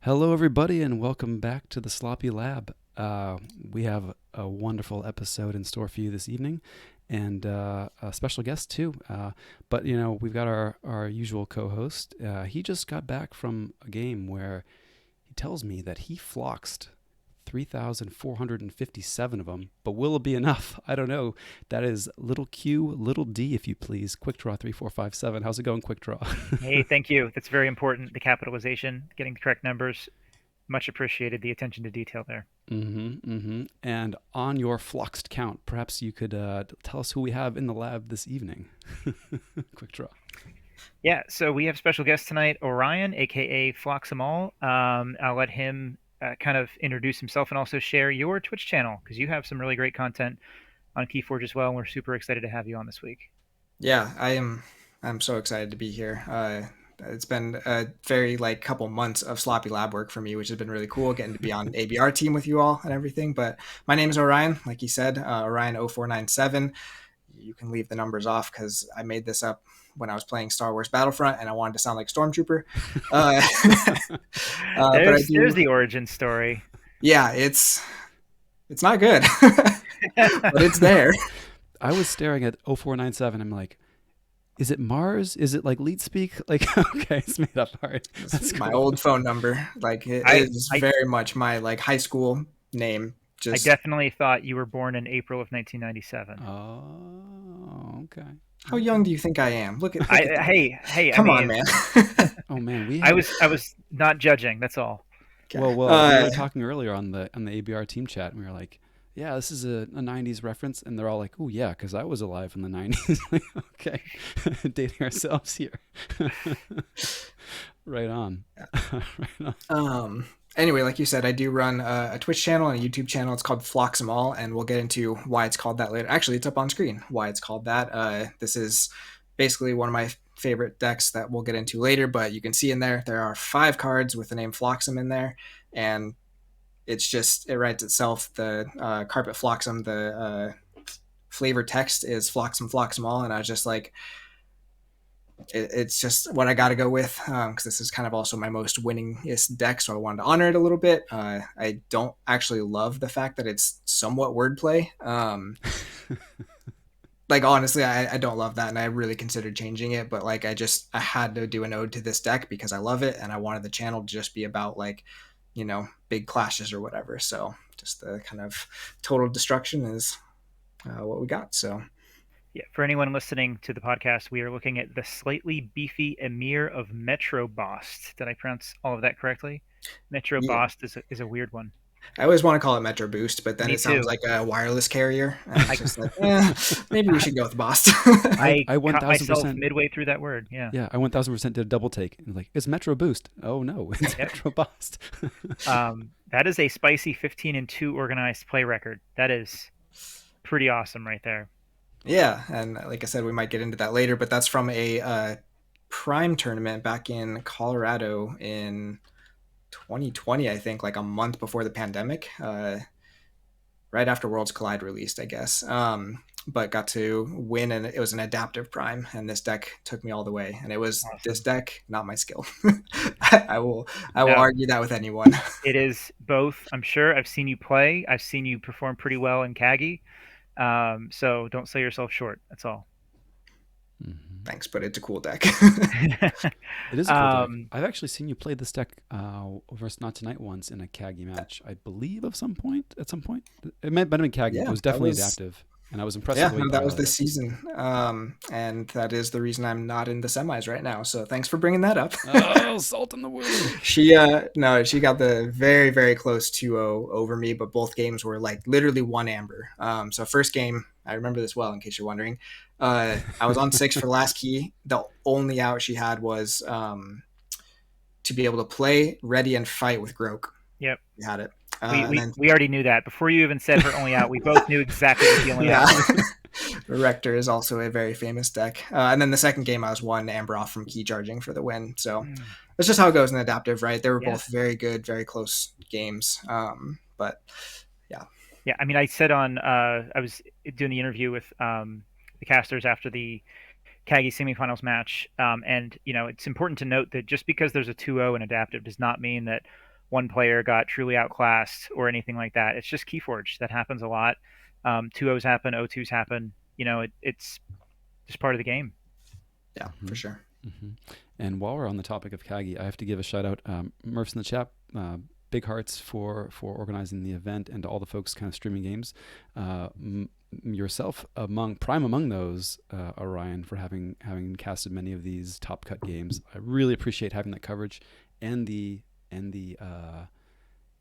Hello, everybody, and welcome back to the Sloppy Lab. We have a wonderful episode in store for you this evening, and a special guest too. But we've got our usual co-host. He just got back from a game where he tells me that he floxed 3,457 of them. But will it be enough? I don't know. That is little Q, little D, if you please. Quick Draw 3457. How's it going, Quick Draw? Hey, thank you. That's very important. The capitalization, getting the correct numbers. Much appreciated the attention to detail there. And on your fluxed count, perhaps you could tell us who we have in the lab this evening. Quick draw. Yeah, so we have special guest tonight, Orion, aka Floximal. I'll let him kind of introduce himself and also share your Twitch channel because you have some really great content on Keyforge as well, and we're super excited to have you on this week. Yeah, I am. I'm so excited to be here. It's been a very couple months of sloppy lab work for me, which has been really cool. Getting to be on ABR team with you all and everything. But my name is Orion, like you said, Orion0497. You can leave the numbers off because I made this up when I was playing Star Wars Battlefront, and I wanted to sound like Stormtrooper. There's the origin story. Yeah, it's not good, but it's there. I was staring at 0497. I'm like, is it Mars? Is it like lead speak? Like, okay, it's made up. All right. That's my old phone number. It is very much my high school name. I definitely thought you were born in April of 1997. Oh, okay. How young do you think I am? Hey, come on, man. Oh man, I was not judging. That's all. Okay. Well, we were talking earlier on the ABR team chat, and we were like, yeah, this is a 90s reference. And they're all like, oh, yeah, because I was alive in the 90s. Okay. Dating ourselves here. Right on. Right on. Anyway, like you said, I do run a Twitch channel and a YouTube channel. It's called Floximal, and we'll get into why it's called that later. Actually, it's up on screen, why it's called that. This is basically one of my favorite decks that we'll get into later, but you can see in there are 5 cards with the name Floxum in there, and it writes itself. The Carpet Floxum, the flavor text is Floxum Floxumall, and I was just like, it's just what I got to go with because this is kind of also my most winningest deck, so I wanted to honor it a little bit. I don't actually love the fact that it's somewhat wordplay. Honestly, I don't love that, and I really considered changing it, but I had to do an ode to this deck because I love it, and I wanted the channel to just be about big clashes or whatever. So just the kind of total destruction is what we got. So yeah, for anyone listening to the podcast, we are looking at the slightly beefy Emir of Metrobost. Did I pronounce all of that correctly? Metrobost is a weird one. I always want to call it Metro Boost, but then sounds like a wireless carrier. It's just maybe we should go with Bost. I caught myself midway through that word. Yeah. Yeah, I 1,000% did a double take. Like, it's Metro Boost. Oh no, it's Metro Bost. That is a spicy 15-2 organized play record. That is pretty awesome right there. Yeah, and like I said, we might get into that later, but that's from a Prime tournament back in Colorado in 2020, I think, like a month before the pandemic, right after Worlds Collide released, I guess. But got to win, and it was an adaptive Prime, and this deck took me all the way. And it was awesome. This deck, not my skill. I will argue that with anyone. It is both. I'm sure I've seen you play. I've seen you perform pretty well in Kagi. So don't sell yourself short. That's all. Mm-hmm. Thanks, but it's a cool deck. It is a cool deck. I've actually seen you play this deck versus Not Tonight once in a Kagi match, I believe, at some point. It might have been Kagi. Yeah, it was definitely adaptive. And I was impressed. Yeah, that was this season. And that is the reason I'm not in the semis right now. So thanks for bringing that up. Oh, salt in the wound. She got the very, very close 2-0 over me, but both games were literally 1 amber. So first game, I remember this well in case you're wondering. I was on 6 for last key. The only out she had was to be able to play, ready, and fight with Groke. Yep. We had it. We already knew that. Before you even said her only out, we both knew exactly what the only out was. Rector is also a very famous deck. And then the second game, I was 1 amber off from key charging for the win. So that's just how it goes in adaptive, right? They were both very good, very close games. But yeah. Yeah, I mean, I said I was doing the interview with the casters after the Kagi semifinals match. And, it's important to note that just because there's a 2-0 in adaptive does not mean that one player got truly outclassed or anything like that. It's just Keyforge. That happens a lot. 2-0s happen, 0-2s happen. It's just part of the game. Yeah, for sure. Mm-hmm. And while we're on the topic of Kagi, I have to give a shout out, Murph's in the chat. Big hearts for organizing the event, and to all the folks kind of streaming games. Yourself prime among those, Orion, for having casted many of these top cut games. I really appreciate having that coverage and the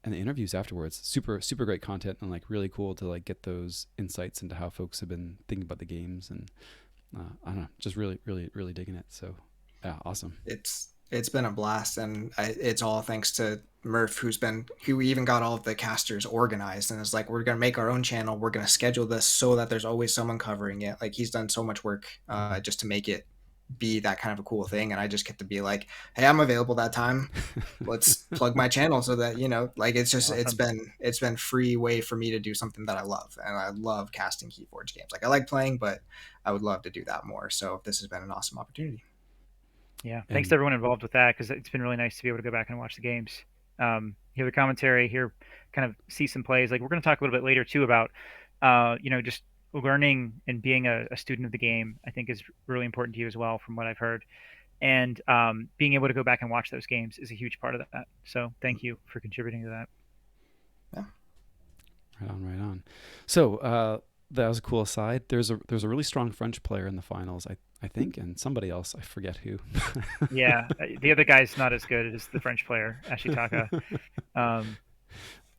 interviews afterwards. Super great content, and like really cool to like get those insights into how folks have been thinking about the games, and I don't know, just really digging it. So yeah, awesome. It's been a blast, and it's all thanks to Murph, who even got all of the casters organized, and is like, we're gonna make our own channel, we're gonna schedule this so that there's always someone covering it. Like, he's done so much work just to make it be that kind of a cool thing, and I just get to be like, hey, I'm available that time, let's plug my channel, so that like, it's just awesome. it's been free way for me to do something that I love, and I love casting Keyforge games. Like, I like playing, but I would love to do that more, so this has been an awesome opportunity. Yeah, thanks to everyone involved with that, because it's been really nice to be able to go back and watch the games, hear the commentary, kind of see some plays. Like, we're going to talk a little bit later too about just learning and being a student of the game. I think is really important to you as well, from what I've heard. And being able to go back and watch those games is a huge part of that. So thank you for contributing to that. Yeah. Right on. So that was a cool aside. There's a really strong French player in the finals, I think, and somebody else, I forget who. Yeah, the other guy's not as good as the French player, Ashitaka.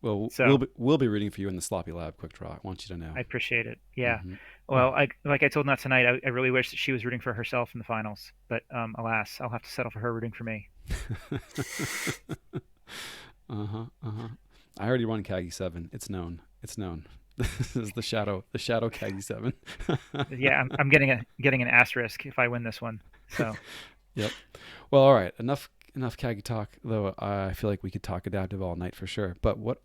Well, we'll be rooting for you in the Sloppy Lab quick draw. I want you to know. I appreciate it. Yeah. Mm-hmm. Well, like I told Nut tonight, I really wish that she was rooting for herself in the finals, but alas, I'll have to settle for her rooting for me. I already won Kagi 7. It's known. This is the shadow Kagi 7. Yeah, I'm getting an asterisk if I win this one. So. Yep. Well, all right. Enough Kagi talk, though. I feel like we could talk Adaptive all night for sure. But what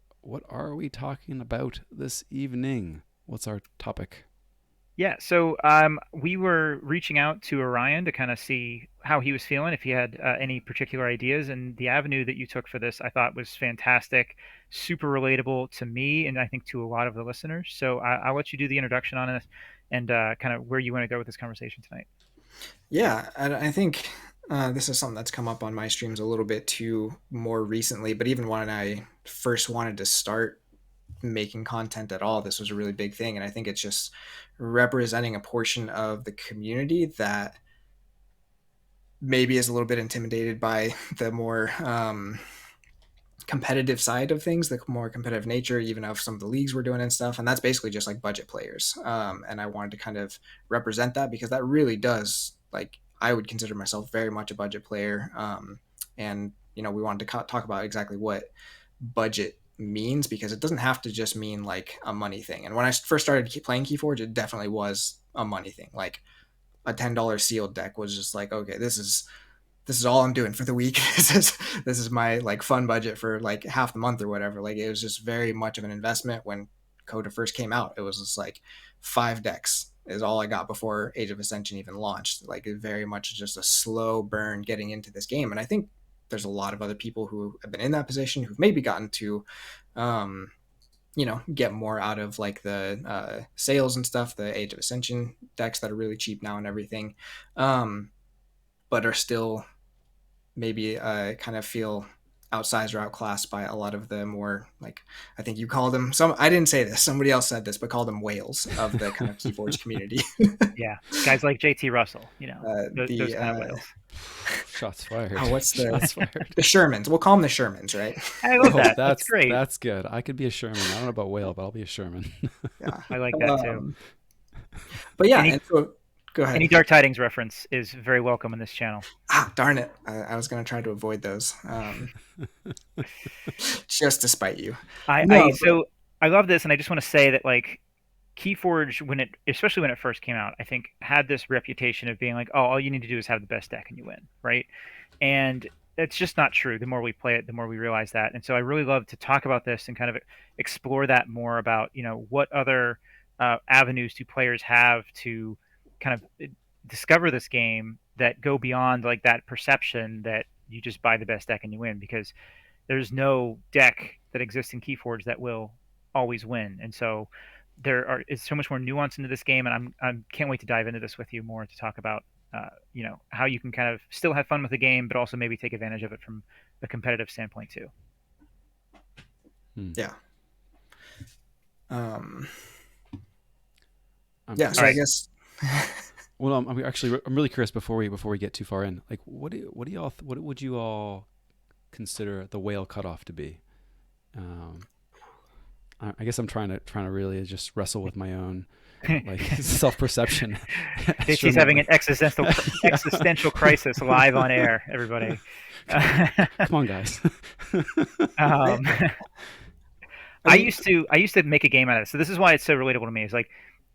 are we talking about this evening? What's our topic? Yeah, so we were reaching out to Orion to kind of see how he was feeling, if he had any particular ideas, and the avenue that you took for this I thought was fantastic, super relatable to me, and I think to a lot of the listeners. So I'll let you do the introduction on it and kind of where you want to go with this conversation tonight. Yeah, I think this is something that's come up on my streams a little bit too more recently, but even when I first wanted to start making content at all, this was a really big thing. And I think it's just representing a portion of the community that maybe is a little bit intimidated by the more competitive side of things, the more competitive nature, even of some of the leagues we're doing and stuff. And that's basically just like budget players. And I wanted to kind of represent that, because that really does, like, I would consider myself very much a budget player. And, we wanted to talk about exactly what budget means, because it doesn't have to just mean like a money thing. And when I first started playing Keyforge, it definitely was a money thing. Like, a $10 sealed deck was just like, okay, this is all I'm doing for the week. This is my like fun budget for like half the month or whatever. Like, it was just very much of an investment. When Coda first came out, it was just like 5 decks is all I got before Age of Ascension even launched. Like, it very much just a slow burn getting into this game. And I think there's a lot of other people who have been in that position who've maybe gotten to get more out of like the sales and stuff, the Age of Ascension decks that are really cheap now and everything, but are still maybe kind of feel outsized or outclassed by a lot of the more, like, I think you called them, I didn't say this, somebody else said this, but called them whales of the kind of Keyforge community. Yeah, guys like JT Russell, those kind of whales. Shots fired. What's the Shots fired. The Shermans? We'll call them the Shermans, right? I love that. That's great. That's good. I could be a Sherman. I don't know about whale, but I'll be a Sherman. Yeah, I like that too. But yeah, so go ahead. Any Dark Tidings reference is very welcome in this channel. Darn it! I was going to try to avoid those, just to spite you. I love this, and I just want to say that, like, Keyforge, especially when it first came out, I think had this reputation of being like, oh, all you need to do is have the best deck and you win, right? And it's just not true. The more we play it, the more we realize that. And so I really love to talk about this and kind of explore that more about, what other avenues do players have to kind of discover this game that go beyond like that perception that you just buy the best deck and you win. Because there's no deck that exists in Keyforge that will always win, and so is so much more nuance into this game, and I'm can't wait to dive into this with you more to talk about how you can kind of still have fun with the game, but also maybe take advantage of it from a competitive standpoint too. Yeah. Yeah. So I guess. Well, I'm really curious before we get too far in. Like, what would you all consider the whale cutoff to be? I guess I'm trying to really just wrestle with my own like self-perception. JC's having an existential crisis live on air. Everybody, come on, guys. I used to make a game out of this. So this is why it's so relatable to me. Is like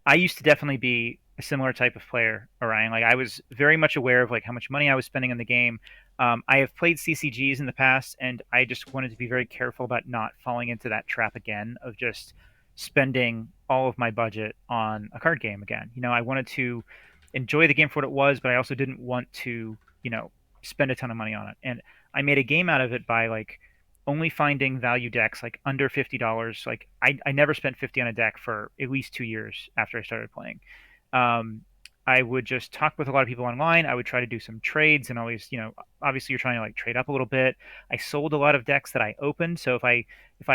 I used to definitely be a similar type of player, Orion. Like I was very much aware of like how much money I was spending in the game. I have played CCGs in the past, and I just wanted to be very careful about not falling into that trap again of just spending all of my budget on a card game again. I wanted to enjoy the game for what it was, but I also didn't want to, spend a ton of money on it. And I made a game out of it by like only finding value decks like under $50. Like I never spent 50 on a deck for at least 2 years after I started playing. Um, I would just talk with a lot of people online. I would try to do some trades and always, obviously you're trying to like trade up a little bit. I sold a lot of decks that I opened. So if I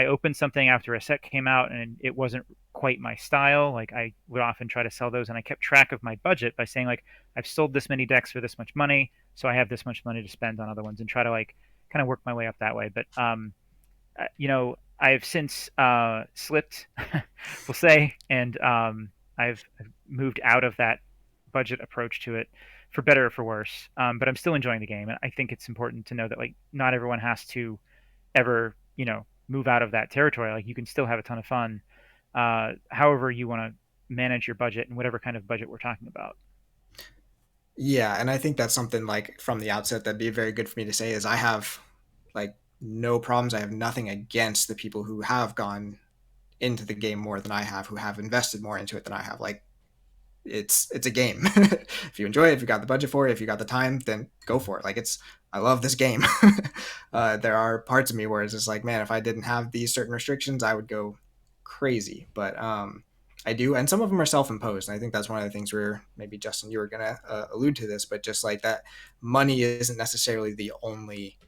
opened something after a set came out and it wasn't quite my style, like I would often try to sell those, and I kept track of my budget by saying like I've sold this many decks for this much money, so I have this much money to spend on other ones, and try to like kind of work my way up that way. But I've since slipped, we'll say, and I've moved out of that budget approach to it, for better or for worse. But I'm still enjoying the game, and I think it's important to know that like not everyone has to ever move out of that territory. Like you can still have a ton of fun, however you want to manage your budget and whatever kind of budget we're talking about. Yeah, and I think that's something like from the outset that'd be very good for me to say is I have like no problems. I have nothing against the people who have gone into the game more than I have, who have invested more into it than I have. Like it's a game. If you enjoy it, if you got the budget for it, if you got the time, then go for it. Like I love this game. There are parts of me where it's just like, man, if I didn't have these certain restrictions, I would go crazy. But I do, and some of them are self-imposed. And I think that's one of the things where maybe Justin, you were gonna allude to this, but just like that, money isn't necessarily the only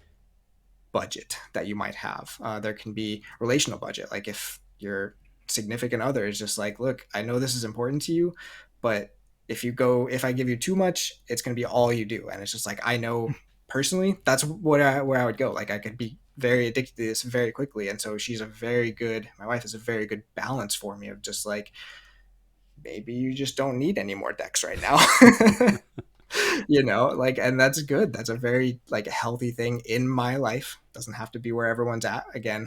budget that you might have. There can be relational budget. Like if your significant other is just like, look, I know this is important to you, but if I give you too much, it's going to be all you do. And it's just like, I know personally, that's where I would go. Like I could be very addicted to this very quickly. And so my wife is a very good balance for me of just like, maybe you just don't need any more decks right now. Like, and that's good. That's a very like healthy thing in my life. Doesn't have to be where everyone's at again.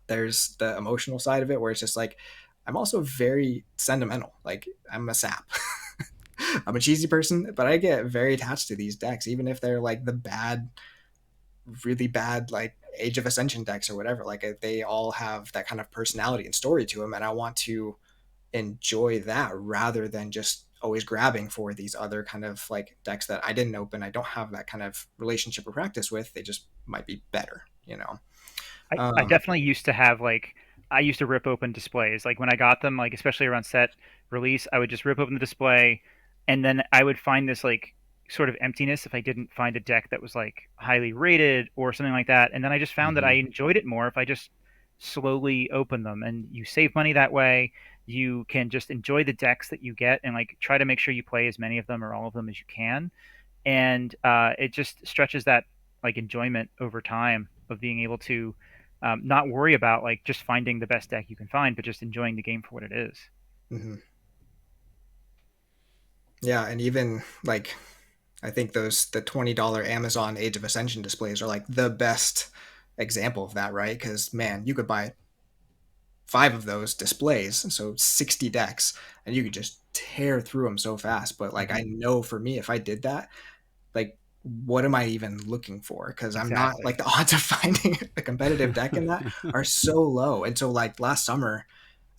There's the emotional side of it where it's just like, I'm also very sentimental. Like I'm a sap. I'm a cheesy person, but I get very attached to these decks, even if they're like really bad, like Age of Ascension decks or whatever. Like they all have that kind of personality and story to them. And I want to enjoy that rather than just always grabbing for these other kind of like decks that I didn't open. I don't have that kind of relationship or practice with. They just might be better, I definitely used to have like I used to rip open displays. Like when I got them, like especially around set release, I would just rip open the display, and then I would find this like sort of emptiness if I didn't find a deck that was like highly rated or something like that. And then I just found that I enjoyed it more if I just slowly open them. And you save money that way. You can just enjoy the decks that you get and like try to make sure you play as many of them or all of them as you can. And it just stretches that like enjoyment over time of being able to not worry about like just finding the best deck you can find, but just enjoying the game for what it is. Mm-hmm. Yeah, and even like I think the $20 Amazon Age of Ascension displays are like the best example of that, right? Because man, you could buy 5 of those displays, so 60 decks, and you could just tear through them so fast. But like I know for me, if I did that, like what am I even looking for? Because I'm not like the odds of finding a competitive deck in that are so low. And so like last summer,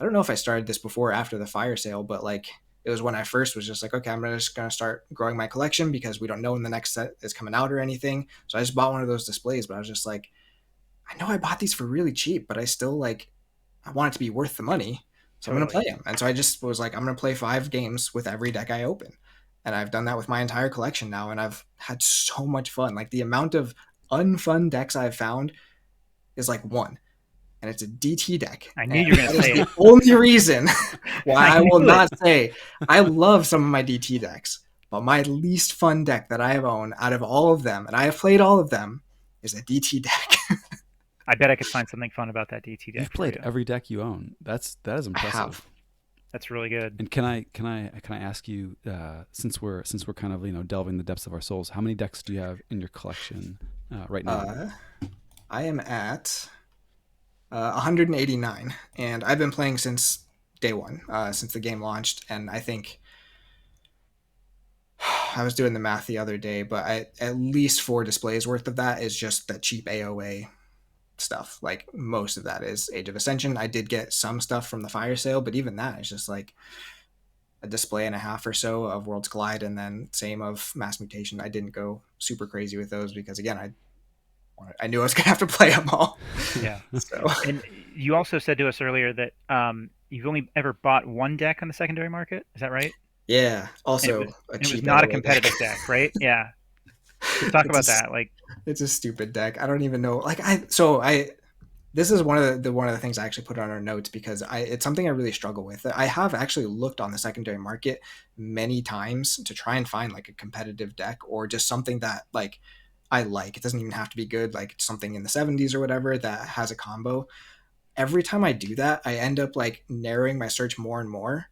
I don't know if I started this before or after the fire sale, but like it was when I first was just like, okay, I'm just going to start growing my collection because we don't know when the next set is coming out or anything. So I just bought one of those displays, but I was just like, I know I bought these for really cheap, but I still like I want it to be worth the money. So I'm going to Totally. play them. And so I just was like, I'm going to play 5 games with every deck I open. And I've done that with my entire collection now. And I've had so much fun. Like the amount of unfun decks I've found is like one. And it's a DT deck. I knew And you were going that to is say the it. only reason why I I will knew it. not say I love some of my DT decks. But my least fun deck that I have owned out of all of them, and I have played all of them, is a DT deck. I bet I could find something fun about that DT You've deck for played you. every deck you own. That is I have. impressive. That's really good. And can I ask you, since we're kind of delving the depths of our souls, how many decks do you have in your collection right now? I am at 189, and I've been playing since day one, since the game launched. And I think I was doing the math the other day, but at least 4 displays worth of that is just the cheap AOA stuff. Like most of that is Age of Ascension. I did get some stuff from the fire sale, but even that is just like a display and a half or so of Worlds Collide, and then same of Mass Mutation. I didn't go super crazy with those because again, I knew I was gonna have to play them all. Yeah. So And you also said to us earlier that you've only ever bought one deck on the secondary market. Is that right? yeah, And also a it was cheap not a AOA deck. competitive deck, right? Yeah. Let's talk it's about a that. Like, it's a stupid deck. I don't even know. Like I this is one of the things I actually put on our notes because it's something I really struggle with. I have actually looked on the secondary market many times to try and find like a competitive deck or just something that like I like. It doesn't even have to be good, like something in the 70s or whatever that has a combo. Every time I do that, I end up like narrowing my search more and more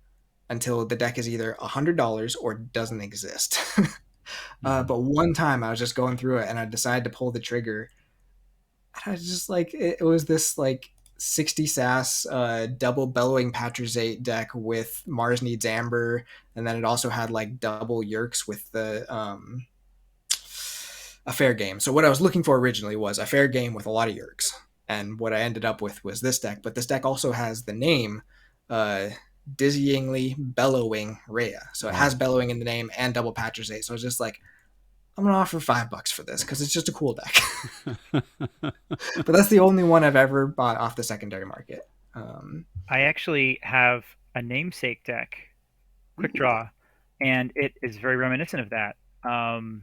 until the deck is either $100 or doesn't exist. Mm-hmm. But one time I was just going through it and I decided to pull the trigger. I was just like, it was this like 60 sass double bellowing Patrazate deck with Mars Needs Amber, and then it also had like double Yerks with the a fair game. So what I was looking for originally was a fair game with a lot of Yerks, and what I ended up with was this deck. But this deck also has the name uh, Dizzyingly Bellowing Rhea, so it Wow. has bellowing in the name and double Patrazate. So I was just like, I'm gonna offer $5 for this because it's just a cool deck. But that's the only one I've ever bought off the secondary market. I actually have a namesake deck, Quick Ooh, Draw, and it is very reminiscent of that. Um,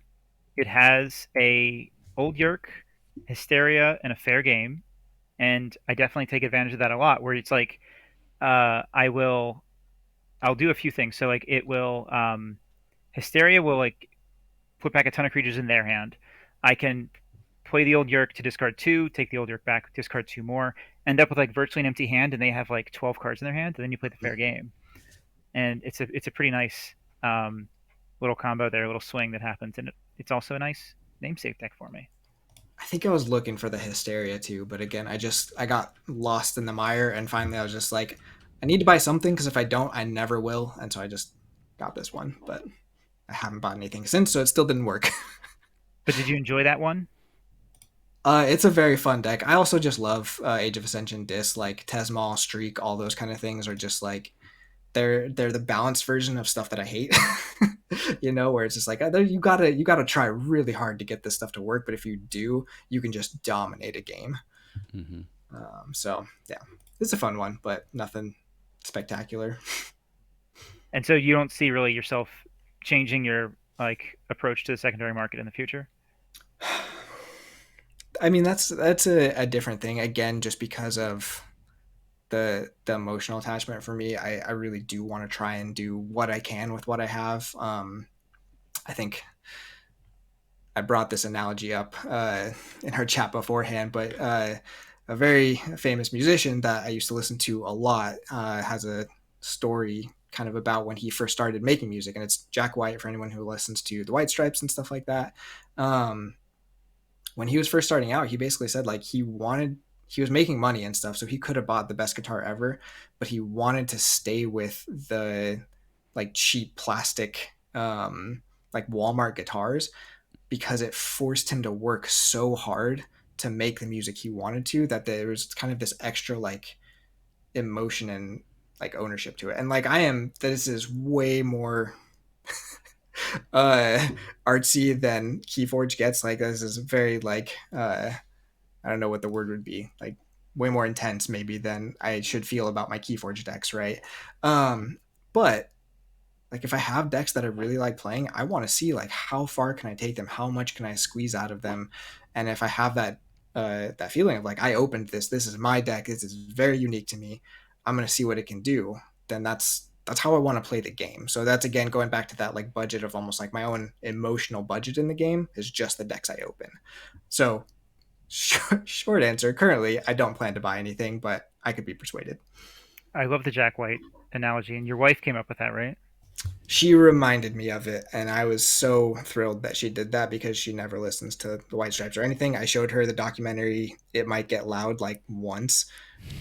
it has a old Yerk, Hysteria, and a fair game, and I definitely take advantage of that a lot. Where it's like, I'll do a few things. So like, it will, Hysteria will like put back a ton of creatures in their hand. I can play the old Yerk to discard 2, take the old Yerk back, discard 2 more, end up with like virtually an empty hand, and they have like 12 cards in their hand, and then you play the fair game, and it's a pretty nice little combo there, a little swing that happens, and it's also a nice namesake deck for me. I think I was looking for the Hysteria too, but again, I got lost in the mire, and finally I was just like, I need to buy something because if I don't, I never will, and so I just got this one. But I haven't bought anything since, so it still didn't work. But did you enjoy that one? It's a very fun deck. I also just love Age of Ascension disc, like Tesmal, Streak, all those kind of things are just like they're the balanced version of stuff that I hate. Where it's just like you gotta try really hard to get this stuff to work, but if you do, you can just dominate a game. Mm-hmm. So yeah, it's a fun one, but nothing spectacular. And so you don't see really yourself changing your like approach to the secondary market in the future? I mean, that's a different thing again, just because of the emotional attachment for me. I really do want to try and do what I can with what I have. I think I brought this analogy up in our chat beforehand, but a very famous musician that I used to listen to a lot has a story kind of about when he first started making music, and it's Jack White for anyone who listens to the White Stripes and stuff like that. Um, when he was first starting out, he basically said like he was making money and stuff, so he could have bought the best guitar ever, but he wanted to stay with the like cheap plastic like Walmart guitars because it forced him to work so hard to make the music he wanted to that there was kind of this extra like emotion and like ownership to it. And like this is way more uh artsy than Keyforge gets. Like this is very like I don't know what the word would be, like way more intense maybe than I should feel about my Keyforge decks, right? But like if I have decks that I really like playing, I want to see like how far can I take them, how much can I squeeze out of them, and if I have that feeling of like I opened this is my deck, this is very unique to me, I'm gonna see what it can do. Then that's how I want to play the game. So that's again going back to that like budget of almost like my own emotional budget in the game is just the decks I open. So short answer, currently I don't plan to buy anything, but I could be persuaded. I love the Jack White analogy, and your wife came up with that, right? She reminded me of it, and I was so thrilled that she did that because she never listens to the White Stripes or anything. I showed her the documentary It Might Get Loud like once,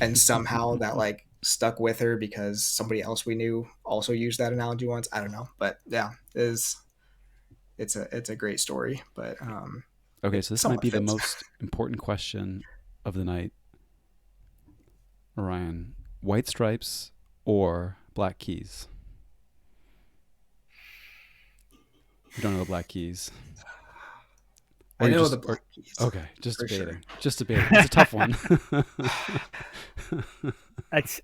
and somehow that like stuck with her because somebody else we knew also used that analogy once. I don't know, but yeah, it's a great story, but Okay, it so this might somewhat be the fits. most important question of the night. Orion, white stripes or black keys? You don't know the black keys. I Or you know the just Black Keys okay, just for debating. sure. Just debating. It's a tough one.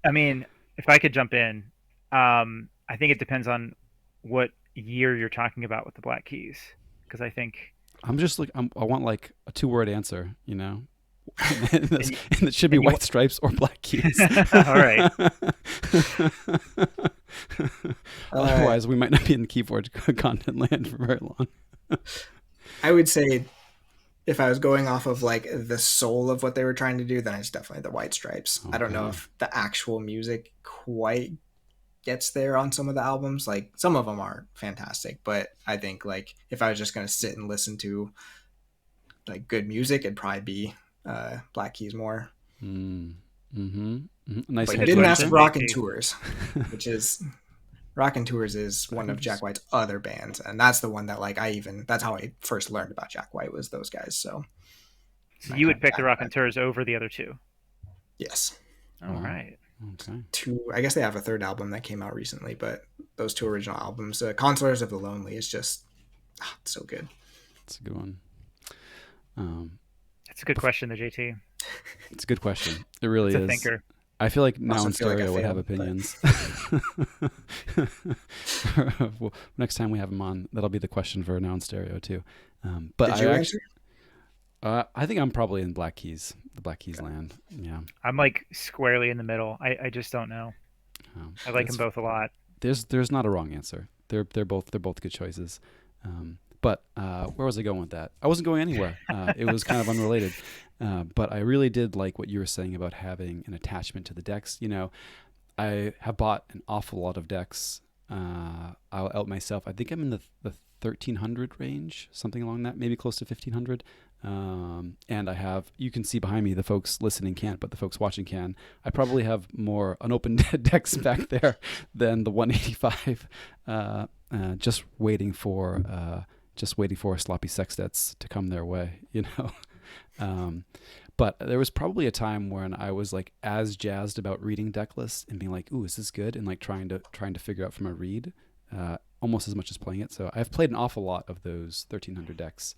I mean, if I could jump in, I think it depends on what year you're talking about with the Black Keys, because I think I'm just like I want like a 2-word answer, you know. and, and you, and it should be and you white stripes or black keys. all right. Uh, Otherwise, we might not be in the keyboard content land for very long. I would say if I was going off of like the soul of what they were trying to do, then it's definitely the White Stripes. I don't know Okay. if the actual music quite gets there on some of the albums. Like some of them are fantastic, but I think like if I was just gonna sit and listen to like good music, it'd probably be Black Keys more. Mm. Mm-hmm. Nice It's But a you good didn't hedge ask there. question, Rockin' JT. Tours, which is Rockin' Tours is I one can of Jack just White's other bands, and that's the one that like that's how I first learned about Jack White was those guys. So So that you kind would of pick the back Rock and that. Tours over the other two. Yes. All wow. right. Okay. Two, I guess they have a third album that came out recently, but those two original albums, Consolers of the Lonely is just it's so good. That's a good one. Um, That's a good question, the JT. it's a good question. It It's really a is. thinker. I feel like I now also in feel like I stereo would have failed, but opinions. Well, next time we have him on, that'll be the question for now in stereo too. But did I you actually, answer? I think I'm probably in Black Keys, the Black Keys Okay. land. Yeah, I'm like squarely in the middle. I just don't know. I like them that's both a lot. there's not a wrong answer. They're both good choices. But where was I going with that? I wasn't going anywhere. It was kind of unrelated. But I really did like what you were saying about having an attachment to the decks. You know, I have bought an awful lot of decks. I'll out myself. I think I'm in the 1300 range, something along that, maybe close to 1500. And I have, you can see behind me, the folks listening can't, but the folks watching can. I probably have more unopened decks back there than the 185. Just waiting for sloppy sextets to come their way, you know. But there was probably a time when I was like as jazzed about reading deck lists and being like, "Ooh, is this good?" and like trying to figure out from a read, almost as much as playing it. So I've played an awful lot of those 1300 decks.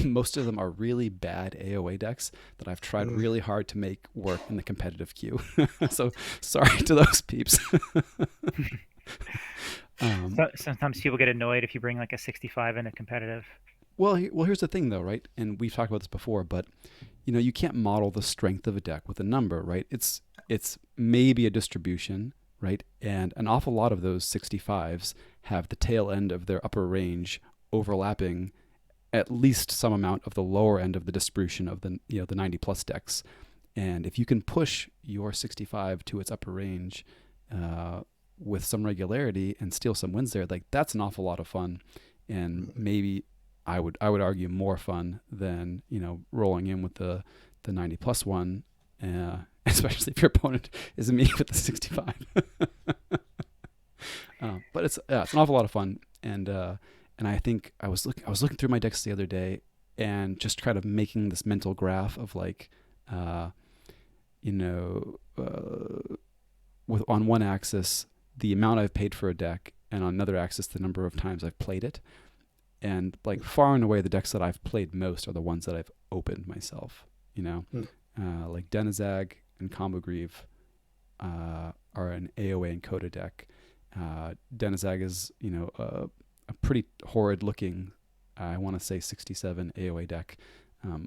Most of them are really bad AOA decks that I've tried really hard to make work in the competitive queue. So sorry to those peeps. Sometimes people get annoyed if you bring like a 65 into competitive. Well, here's the thing, though, right? And we've talked about this before, but you know, you can't model the strength of a deck with a number, right? It's maybe a distribution, right? And an awful lot of those 65s have the tail end of their upper range overlapping at least some amount of the lower end of the distribution of the the 90 plus decks. And if you can push your 65 to its upper range with some regularity and steal some wins there, like that's an awful lot of fun, and maybe I would argue more fun than rolling in with the 90 plus one, especially if your opponent is me with the 65. But it's an awful lot of fun, and I think I was looking through my decks the other day and just kind of making this mental graph of like with on one axis the amount I've paid for a deck, and on another axis the number of times I've played it. And like far and away, the decks that I've played most are the ones that I've opened myself. You know, Hmm. like Denizag and Combo Grieve are an AOA and Coda deck. Denizag is, you know, a pretty horrid looking, I want to say 67 AOA deck,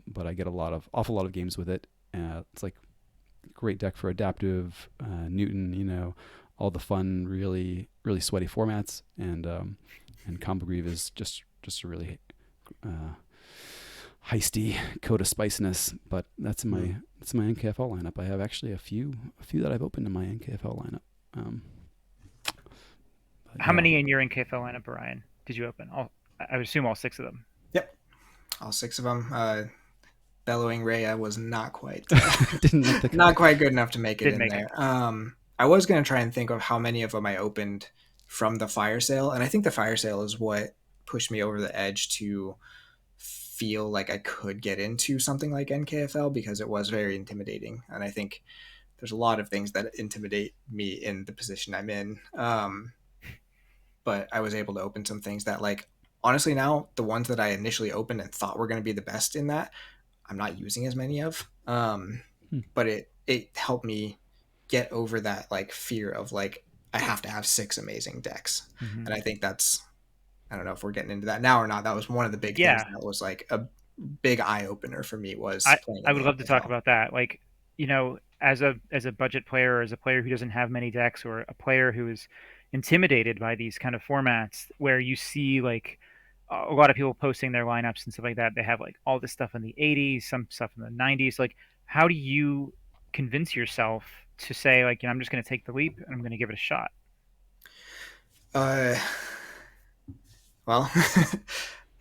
but I get awful lot of games with it. It's like a great deck for adaptive, Newton, you know, all the fun, really, really sweaty formats, and Combo Grieve is just a really heisty Coda spiciness. But that's my NKFL lineup. I have actually a few that I've opened in my NKFL lineup. How many in your NKFL lineup, Orion, did you open? I would assume all 6 of them. Yep, all 6 of them. Bellowing Rhea was not quite not quite good enough to make it in there. I was going to try and think of how many of them I opened from the fire sale, and I think the fire sale is what pushed me over the edge to feel like I could get into something like NKFL, because it was very intimidating, and I think there's a lot of things that intimidate me in the position I'm in. But I was able to open some things that, like, honestly, now the ones that I initially opened and thought were going to be the best in that, I'm not using as many of. But it helped me get over that, like, fear of, like, I have to have 6 amazing decks. Mm-hmm. And I think that's, I don't know if we're getting into that now or not. That was one of the big things that was like a big eye opener for me, was playing. I would love to talk about that. Like, you know, as a budget player, or as a player who doesn't have many decks, or a player who is intimidated by these kind of formats, where you see like a lot of people posting their lineups and stuff like that. They have like all this stuff in the 80s, some stuff in the 90s. Like, how do you convince yourself to say, like, you know, I'm just going to take the leap and I'm going to give it a shot? Well,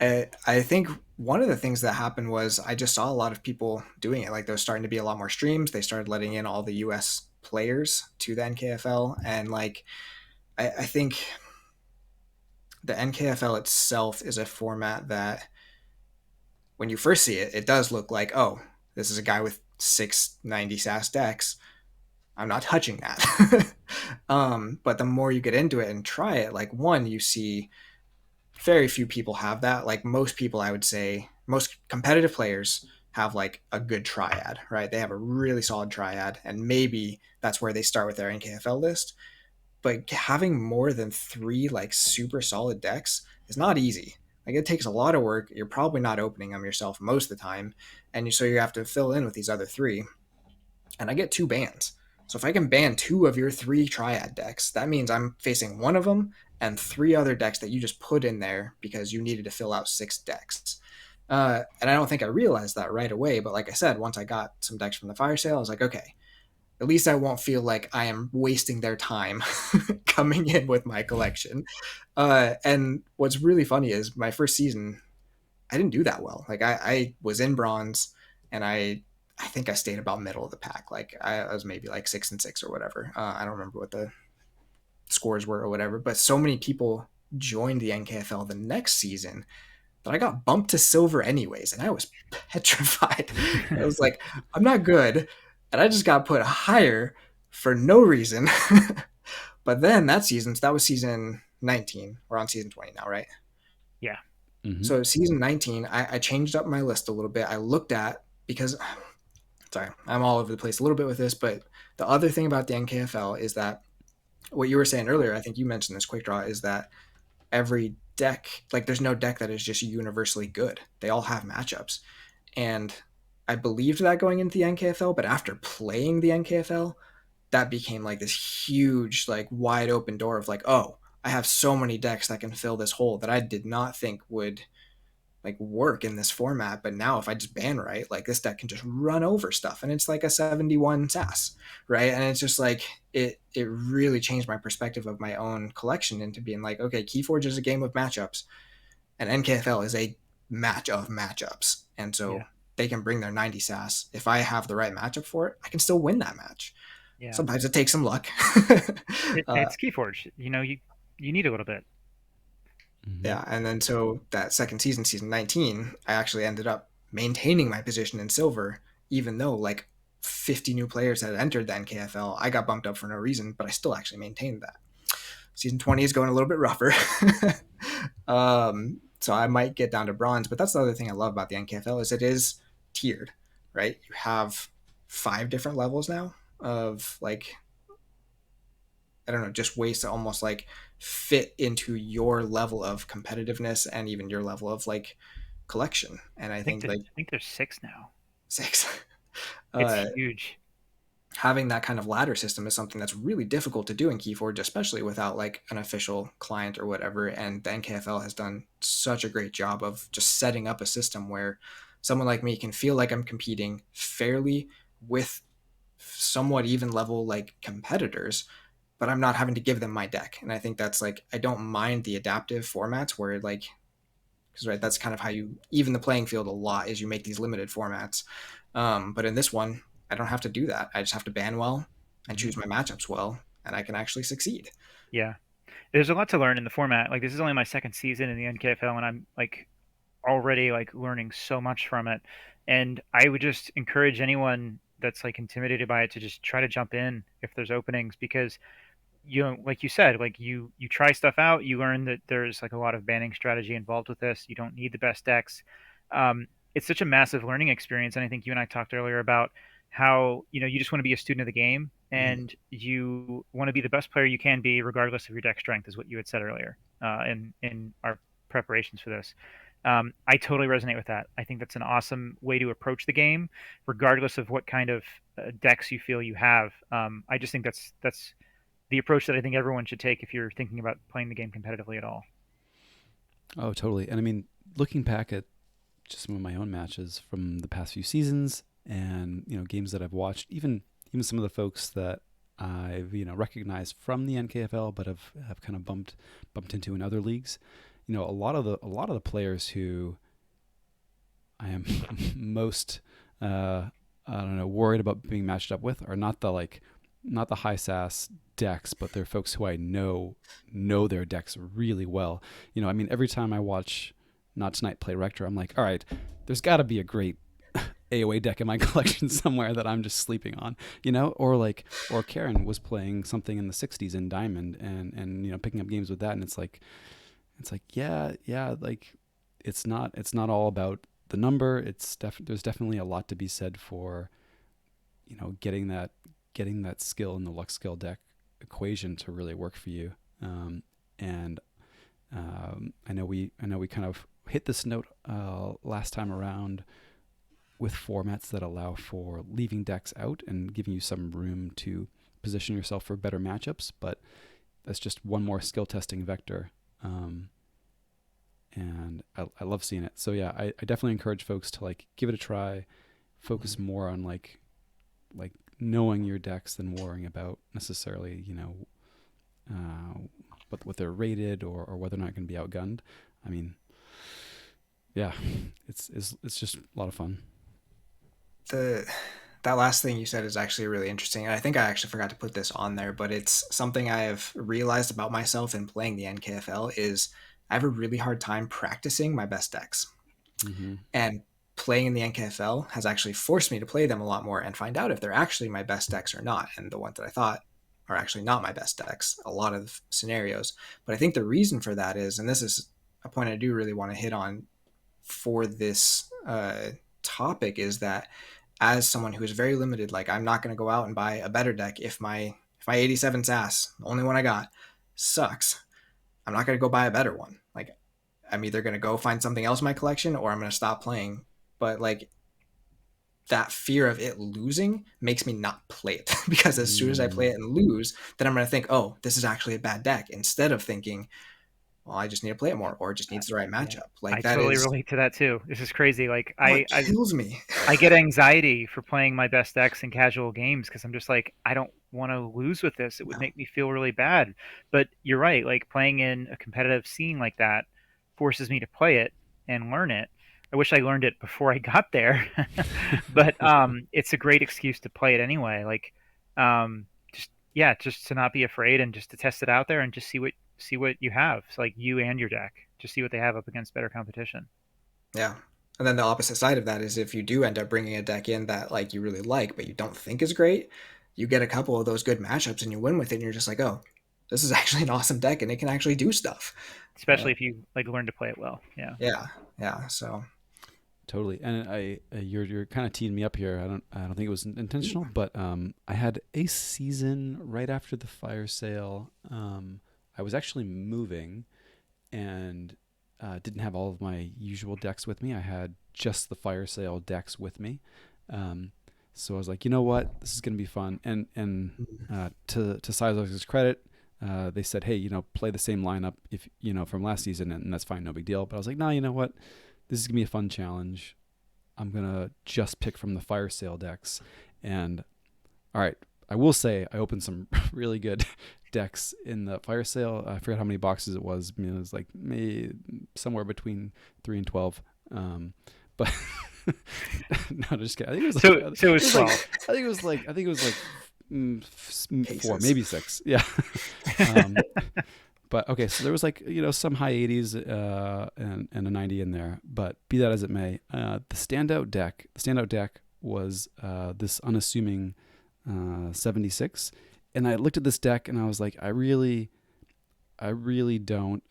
I think one of the things that happened was I just saw a lot of people doing it. Like, there was starting to be a lot more streams. They started letting in all the US players to the NKFL. And, like, I think the NKFL itself is a format that, when you first see it, it does look like, oh, this is a guy with 690 SAS decks. I'm not touching that. But the more you get into it and try it, like, one, you see very few people have that. Like, most people, I would say, most competitive players have like a good triad, right? They have a really solid triad, and maybe that's where they start with their NKFL list. But having more than 3 like super solid decks is not easy. Like, it takes a lot of work. You're probably not opening them yourself most of the time, and so you have to fill in with these other 3. And I get 2 bans. So if I can ban 2 of your 3 triad decks, that means I'm facing one of them and 3 other decks that you just put in there because you needed to fill out 6 decks. And I don't think I realized that right away. But like I said, once I got some decks from the fire sale, I was like, okay, at least I won't feel like I am wasting their time coming in with my collection. And what's really funny is my first season, I didn't do that well. Like, I was in bronze, and I think I stayed about middle of the pack. Like, I was maybe like 6-6 or whatever. I don't remember what the scores were or whatever, but so many people joined the NKFL the next season that I got bumped to silver anyways, and I was petrified. I was like, I'm not good, and I just got put higher for no reason. But then that season, so that was season 19. We're on season 20 now, right? Yeah. Mm-hmm. So season 19, I changed up my list a little bit. I looked at, because, sorry, I'm all over the place a little bit with this, but the other thing about the NKFL is that what you were saying earlier, I think you mentioned this, Quick Draw, is that every deck, like, there's no deck that is just universally good. They all have matchups. And I believed that going into the NKFL, but after playing the NKFL, that became like this huge, like, wide open door of like, oh, I have so many decks that can fill this hole that I did not think would like work in this format. But now if I just ban right, like, this deck can just run over stuff, and it's like a 71 SAS, right? And it's just like, it really changed my perspective of my own collection into being like, okay, Keyforge is a game of matchups, and NKFL is a match of matchups. And so they can bring their 90 SAS. If I have the right matchup for it, I can still win that match. Yeah. Sometimes it takes some luck. It's Keyforge. You know, you need a little bit. Mm-hmm. Yeah, and then so that second season, season 19, I actually ended up maintaining my position in silver, even though like 50 new players had entered the NKFL. I got bumped up for no reason, but I still actually maintained that. Season 20 is going a little bit rougher. So I might get down to bronze, but that's the other thing I love about the NKFL is it is tiered. right? You have 5 different levels now of like, I don't know, just ways to almost like fit into your level of competitiveness and even your level of like collection. And I think like I think there's 6 now. 6. It's uh, huge. Having that kind of ladder system is something that's really difficult to do in Keyforge, especially without like an official client or whatever. And the NKFL has done such a great job of just setting up a system where someone like me can feel like I'm competing fairly with somewhat even level like competitors, but I'm not having to give them my deck. And I think that's like, I don't mind the adaptive formats where like, because right, that's kind of how you even the playing field a lot is you make these limited formats. But in this one, I don't have to do that. I just have to ban well and Hmm. choose my matchups well, and I can actually succeed. Yeah, there's a lot to learn in the format. Like this is only my second season in the NKFL, and I'm like already like learning so much from it. And I would just encourage anyone that's like intimidated by it to just try to jump in if there's openings, because you know, like you said, like you try stuff out, you learn that there's like a lot of banning strategy involved with this. You don't need the best decks. It's such a massive learning experience, and I think you and I talked earlier about how you just want to be a student of the game Mhm. and you want to be the best player you can be, regardless of your deck strength, is what you had said earlier in our preparations for this. I totally resonate with that. I think that's an awesome way to approach the game, regardless of what kind of decks you feel you have. I just think that's the approach that I think everyone should take if you're thinking about playing the game competitively at all. Oh, totally. And I mean, looking back at just some of my own matches from the past few seasons, and games that I've watched, even some of the folks that I've recognized from the NKFL, but have kind of bumped into in other leagues. A lot of the players who I am most I don't know, worried about being matched up with are not the high sass decks, but they're folks who I know their decks really well. I mean, every time I watch Not Tonight play Rector, I'm like, all right, there's got to be a great AOA deck in my collection somewhere that I'm just sleeping on, or Karen was playing something in the 60s in Diamond, and picking up games with that, and it's like yeah, like it's not all about the number. There's definitely a lot to be said for getting that skill in the luck skill deck equation to really work for you. And I know we kind of hit this note last time around with formats that allow for leaving decks out and giving you some room to position yourself for better matchups, but that's just one more skill testing vector. And I love seeing it. So yeah, I definitely encourage folks to like give it a try, focus more on like knowing your decks than worrying about necessarily what they're rated, or whether or not going to be outgunned. I mean, yeah, it's just a lot of fun. The That last thing you said is actually really interesting. And I think I actually forgot to put this on there, but it's something I have realized about myself in playing the NKFL is I have a really hard time practicing my best decks. Mm-hmm. And playing in the NKFL has actually forced me to play them a lot more and find out if they're actually my best decks or not. And the ones that I thought are actually not my best decks, a lot of scenarios. But I think the reason for that is, and this is a point I do really want to hit on for this topic, is that as someone who is very limited, like I'm not going to go out and buy a better deck if my 87 SAS, the only one I got, sucks. I'm not going to go buy a better one. Like I'm either going to go find something else in my collection or I'm going to stop playing. But like that fear of it losing makes me not play it because as soon as I play Mm, it and lose, then I'm going to think, oh, this is actually a bad deck, instead of thinking, well, I just need to play it more or it just needs the right Yeah, matchup. I Like that totally is, relate to that too. This is crazy. Like oh, it kills me. I get anxiety for playing my best decks in casual games because I'm just like, I don't want to lose with this. It would No. make me feel really bad. But you're right. Like playing in a competitive scene like that forces me to play it and learn it. I wish I learned it before I got there, but it's a great excuse to play it anyway. Like, just yeah, just to not be afraid and just to test it out there and just see what you have. So like you and your deck, just see what they have up against better competition. Yeah. And then the opposite side of that is if you do end up bringing a deck in that like you really like, but you don't think is great, you get a couple of those good matchups and you win with it, and you're just like, oh, this is actually an awesome deck and it can actually do stuff. Especially if you like learn to play it well. Yeah. Yeah, yeah. So Totally. And you're kind of teeing me up here. I don't think it was intentional, but I had a season right after the fire sale. I was actually moving and didn't have all of my usual decks with me. I had just the fire sale decks with me. Um, so I was like, you know what, this is going to be fun. And to Sizel's credit, they said, hey, play the same lineup if from last season, and that's fine, no big deal. But I was like, nah, you know what, this is gonna be a fun challenge. I'm gonna just pick from the fire sale decks, and all right, I will say I opened some really good decks in the fire sale. I forget how many boxes it was. It was like maybe somewhere between 3 and 12. But no, just kidding. I think it was like, So it was 12. I think it was like four, Cases. maybe six. Yeah. um, but okay, so there was like some high 80s and a 90 in there. But be that as it may, the standout deck was this unassuming 76, and I looked at this deck and I was like, I really don't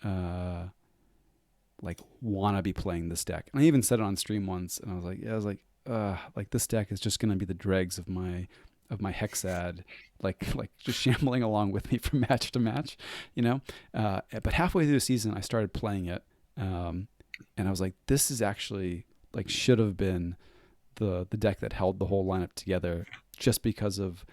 like want to be playing this deck. And I even said it on stream once, and like this deck is just gonna be the dregs of my Hexad, like just shambling along with me from match to match, you know. But halfway through the season, I started playing it, and I was like, this is actually like should have been the deck that held the whole lineup together, just because of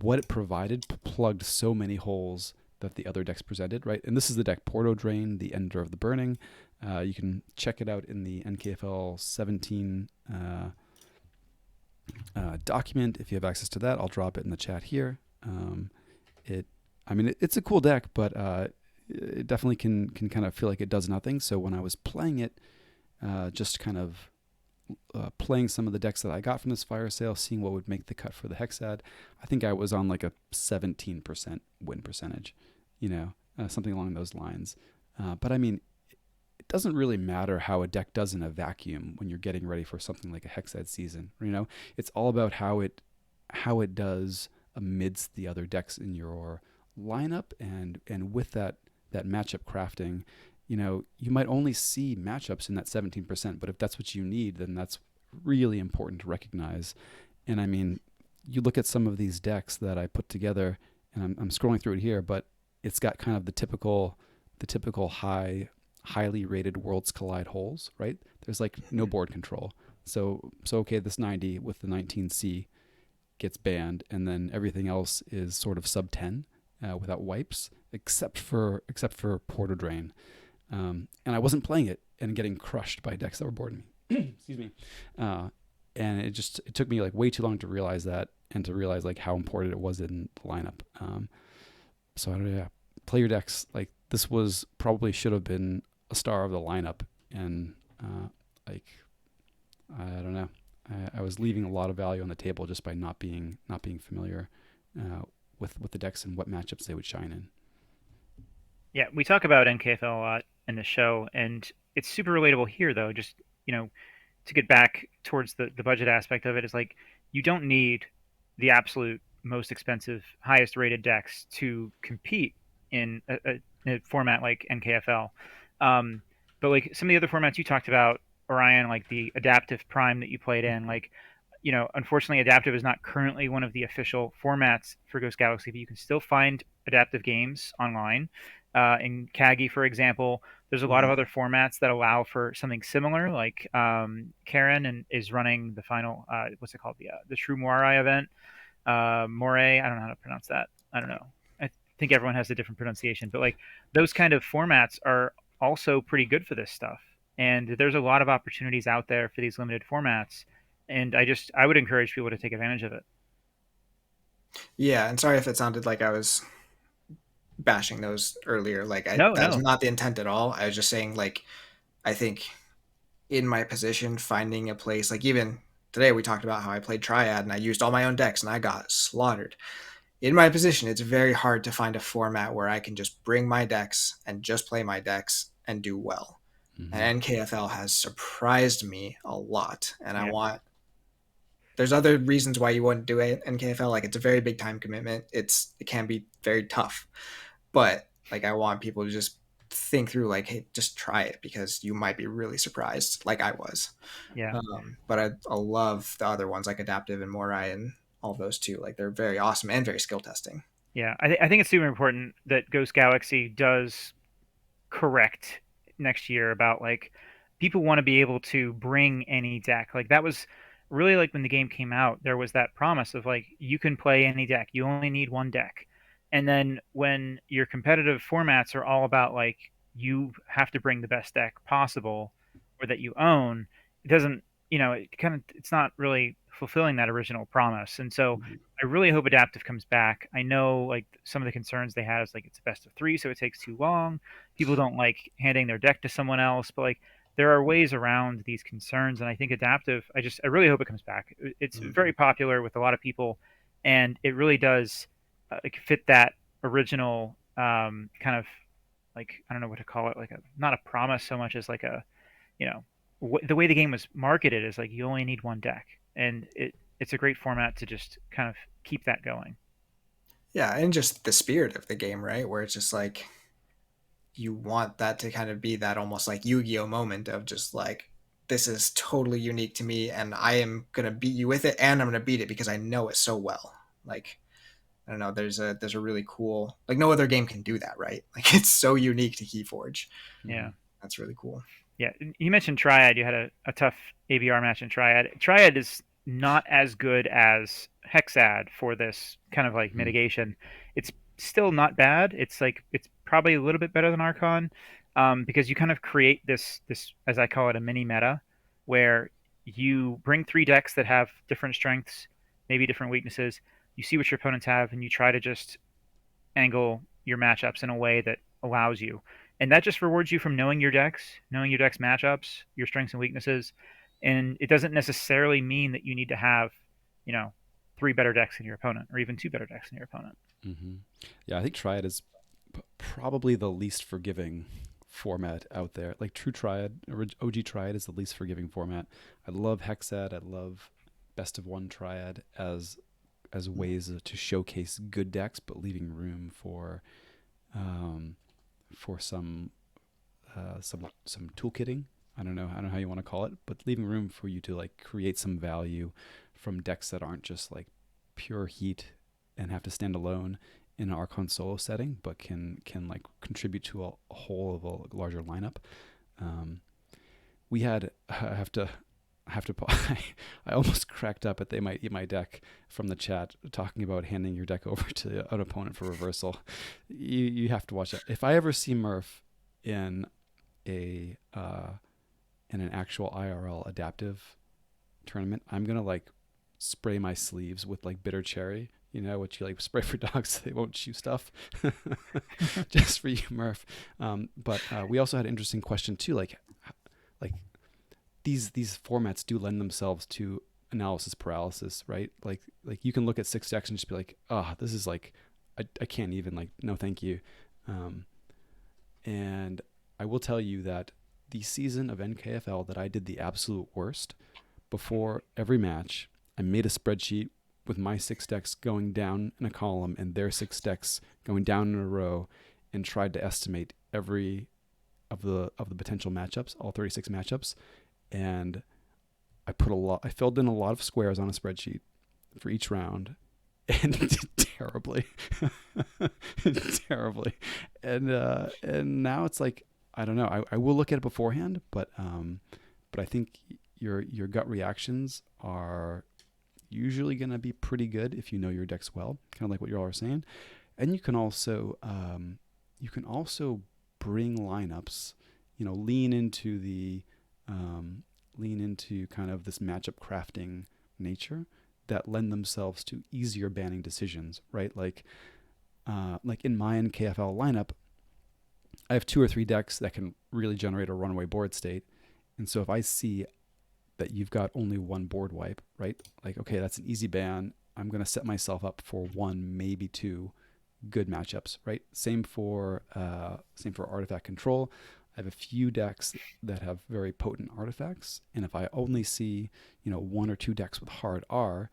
what it provided plugged so many holes that the other decks presented, right? And this is the deck Porto Drain, the Ender of the Burning. You can check it out in the NKFL 17 document if you have access to that. I'll drop it in the chat here. It's a cool deck, but it definitely can kind of feel like it does nothing. So when I was playing it, just kind of playing some of the decks that I got from this fire sale, seeing what would make the cut for the Hexad, I think I was on like a 17% win percentage, something along those lines. But I mean, it doesn't really matter how a deck does in a vacuum when you're getting ready for something like a Hexad season. It's all about how it does amidst the other decks in your lineup, and with that matchup crafting. You might only see matchups in that 17%, but if that's what you need, then that's really important to recognize. And I mean, you look at some of these decks that I put together, and I'm scrolling through it here, but it's got kind of the typical highly rated Worlds Collide holes, right? There's like no board control. So okay, this 90 with the 19C gets banned, and then everything else is sort of sub 10 without wipes, except for Porter Drain. And I wasn't playing it and getting crushed by decks that were boarding me. Excuse me. And it took me like way too long to realize that, and to realize like how important it was in the lineup. So I don't know, yeah, play your decks. Like this was probably should have been a star of the lineup, and like I don't know, I was leaving a lot of value on the table just by not being familiar with the decks and what matchups they would shine in. Yeah, we talk about NKFL a lot in the show, and it's super relatable here, though. Just to get back towards the budget aspect of it, is like you don't need the absolute most expensive, highest rated decks to compete in a format like NKFL. But like some of the other formats you talked about, Orion, like the adaptive prime that you played in, like unfortunately, adaptive is not currently one of the official formats for Ghost Galaxy, but you can still find adaptive games online. In Kagi, for example, there's a lot of other formats that allow for something similar. Like Karen is running the final, what's it called, the True Morai event. Moray, I don't know how to pronounce that. I don't know. I think everyone has a different pronunciation, but like those kind of formats are also pretty good for this stuff. And there's a lot of opportunities out there for these limited formats, and I would encourage people to take advantage of it. Yeah, and sorry if it sounded like I was bashing those earlier. Like No, that was no. not the intent at all. I was just saying, like, I think in my position, finding a place, like even today we talked about how I played Triad and I used all my own decks and I got slaughtered. In my position, it's very hard to find a format where I can just bring my decks and just play my decks and do well. Mm-hmm. And NKFL has surprised me a lot. And Yeah. I want, there's other reasons why you wouldn't do it NKFL. Like it's a very big time commitment. It can be very tough, but like I want people to just think through like, hey, just try it because you might be really surprised, like I was. Yeah. But I love the other ones like Adaptive and Morai and all those too. Like they're very awesome and very skill testing. Yeah. I think it's super important that Ghost Galaxy does correct next year about like people want to be able to bring any deck. Like that was really like when the game came out, there was that promise of like you can play any deck. You only need one deck. And then when your competitive formats are all about like you have to bring the best deck possible or that you own, it doesn't, it's not really fulfilling that original promise. And so Mhm. I really hope Adaptive comes back. I know like some of the concerns they had is like it's a best of three, so it takes too long. People don't like handing their deck to someone else, but like there are ways around these concerns, and I think Adaptive. I really hope it comes back. It's very Mhm. popular with a lot of people, and it really does like fit that original kind of like I don't know what to call it, like a not a promise so much as like a you know the way the game was marketed is like you only need one deck, and it's a great format to just kind of keep that going. Yeah, and just the spirit of the game, right? Where it's just like you want that to kind of be that almost like Yu-Gi-Oh moment of just like this is totally unique to me and I am gonna beat you with it and I'm gonna beat it because I know it so well. Like I don't know, there's a really cool like no other game can do that, right? Like it's so unique to Keyforge. Yeah. Mhm. That's really cool. Yeah, you mentioned Triad. You had a tough ABR match in Triad. Triad is not as good as Hexad for this kind of like Mhm. mitigation. It's still not bad. It's probably a little bit better than Archon, because you kind of create this as I call it a mini meta, where you bring three decks that have different strengths, maybe different weaknesses. You see what your opponents have, and you try to just angle your matchups in a way that allows you. And that just rewards you from knowing your deck's matchups, your strengths and weaknesses. And it doesn't necessarily mean that you need to have, you know, three better decks than your opponent or even two better decks than your opponent. Mhm. Yeah, I think Triad is probably the least forgiving format out there. Like True Triad, OG Triad is the least forgiving format. I love Hexad. I love Best of One Triad as ways to showcase good decks, but leaving room um, for some toolkitting. I don't know how you want to call it, but leaving room for you to like create some value from decks that aren't just like pure heat and have to stand alone in an Archon solo setting, but can like contribute to a whole of a larger lineup. Um, we had I have to I almost cracked up at they might eat my deck from the chat talking about handing your deck over to an opponent for reversal. You have to watch that. If I ever see Murph in a in an actual IRL adaptive tournament, I'm gonna like spray my sleeves with like bitter cherry, you know, what you like spray for dogs so they won't chew stuff, just for you, Murph. But we also had an interesting question too, like these formats do lend themselves to analysis paralysis, right? Like you can look at six decks and just be like, oh, this is like I can't even like no thank you. Um, and I will tell you that the season of NKFL that I did the absolute worst, before every match, I made a spreadsheet with my six decks going down in a column and their six decks going down in a row, and tried to estimate every of the potential matchups, all 36 matchups, and I filled in a lot of squares on a spreadsheet for each round, and did terribly, terribly, and now it's like I don't know. I will look at it beforehand, but I think your gut reactions are usually going to be pretty good if you know your decks well, kind of like what you all are saying, and you can also bring lineups, you know, lean into kind of this matchup crafting nature that lend themselves to easier banning decisions, right? Like in my NKFL lineup, I have two or three decks that can really generate a runaway board state. And so if I see that you've got only one board wipe, right? Like, okay, that's an easy ban. I'm going to set myself up for one, maybe two good matchups, right? Same for artifact control. I have a few decks that have very potent artifacts, and if I only see, you know, one or two decks with hard R,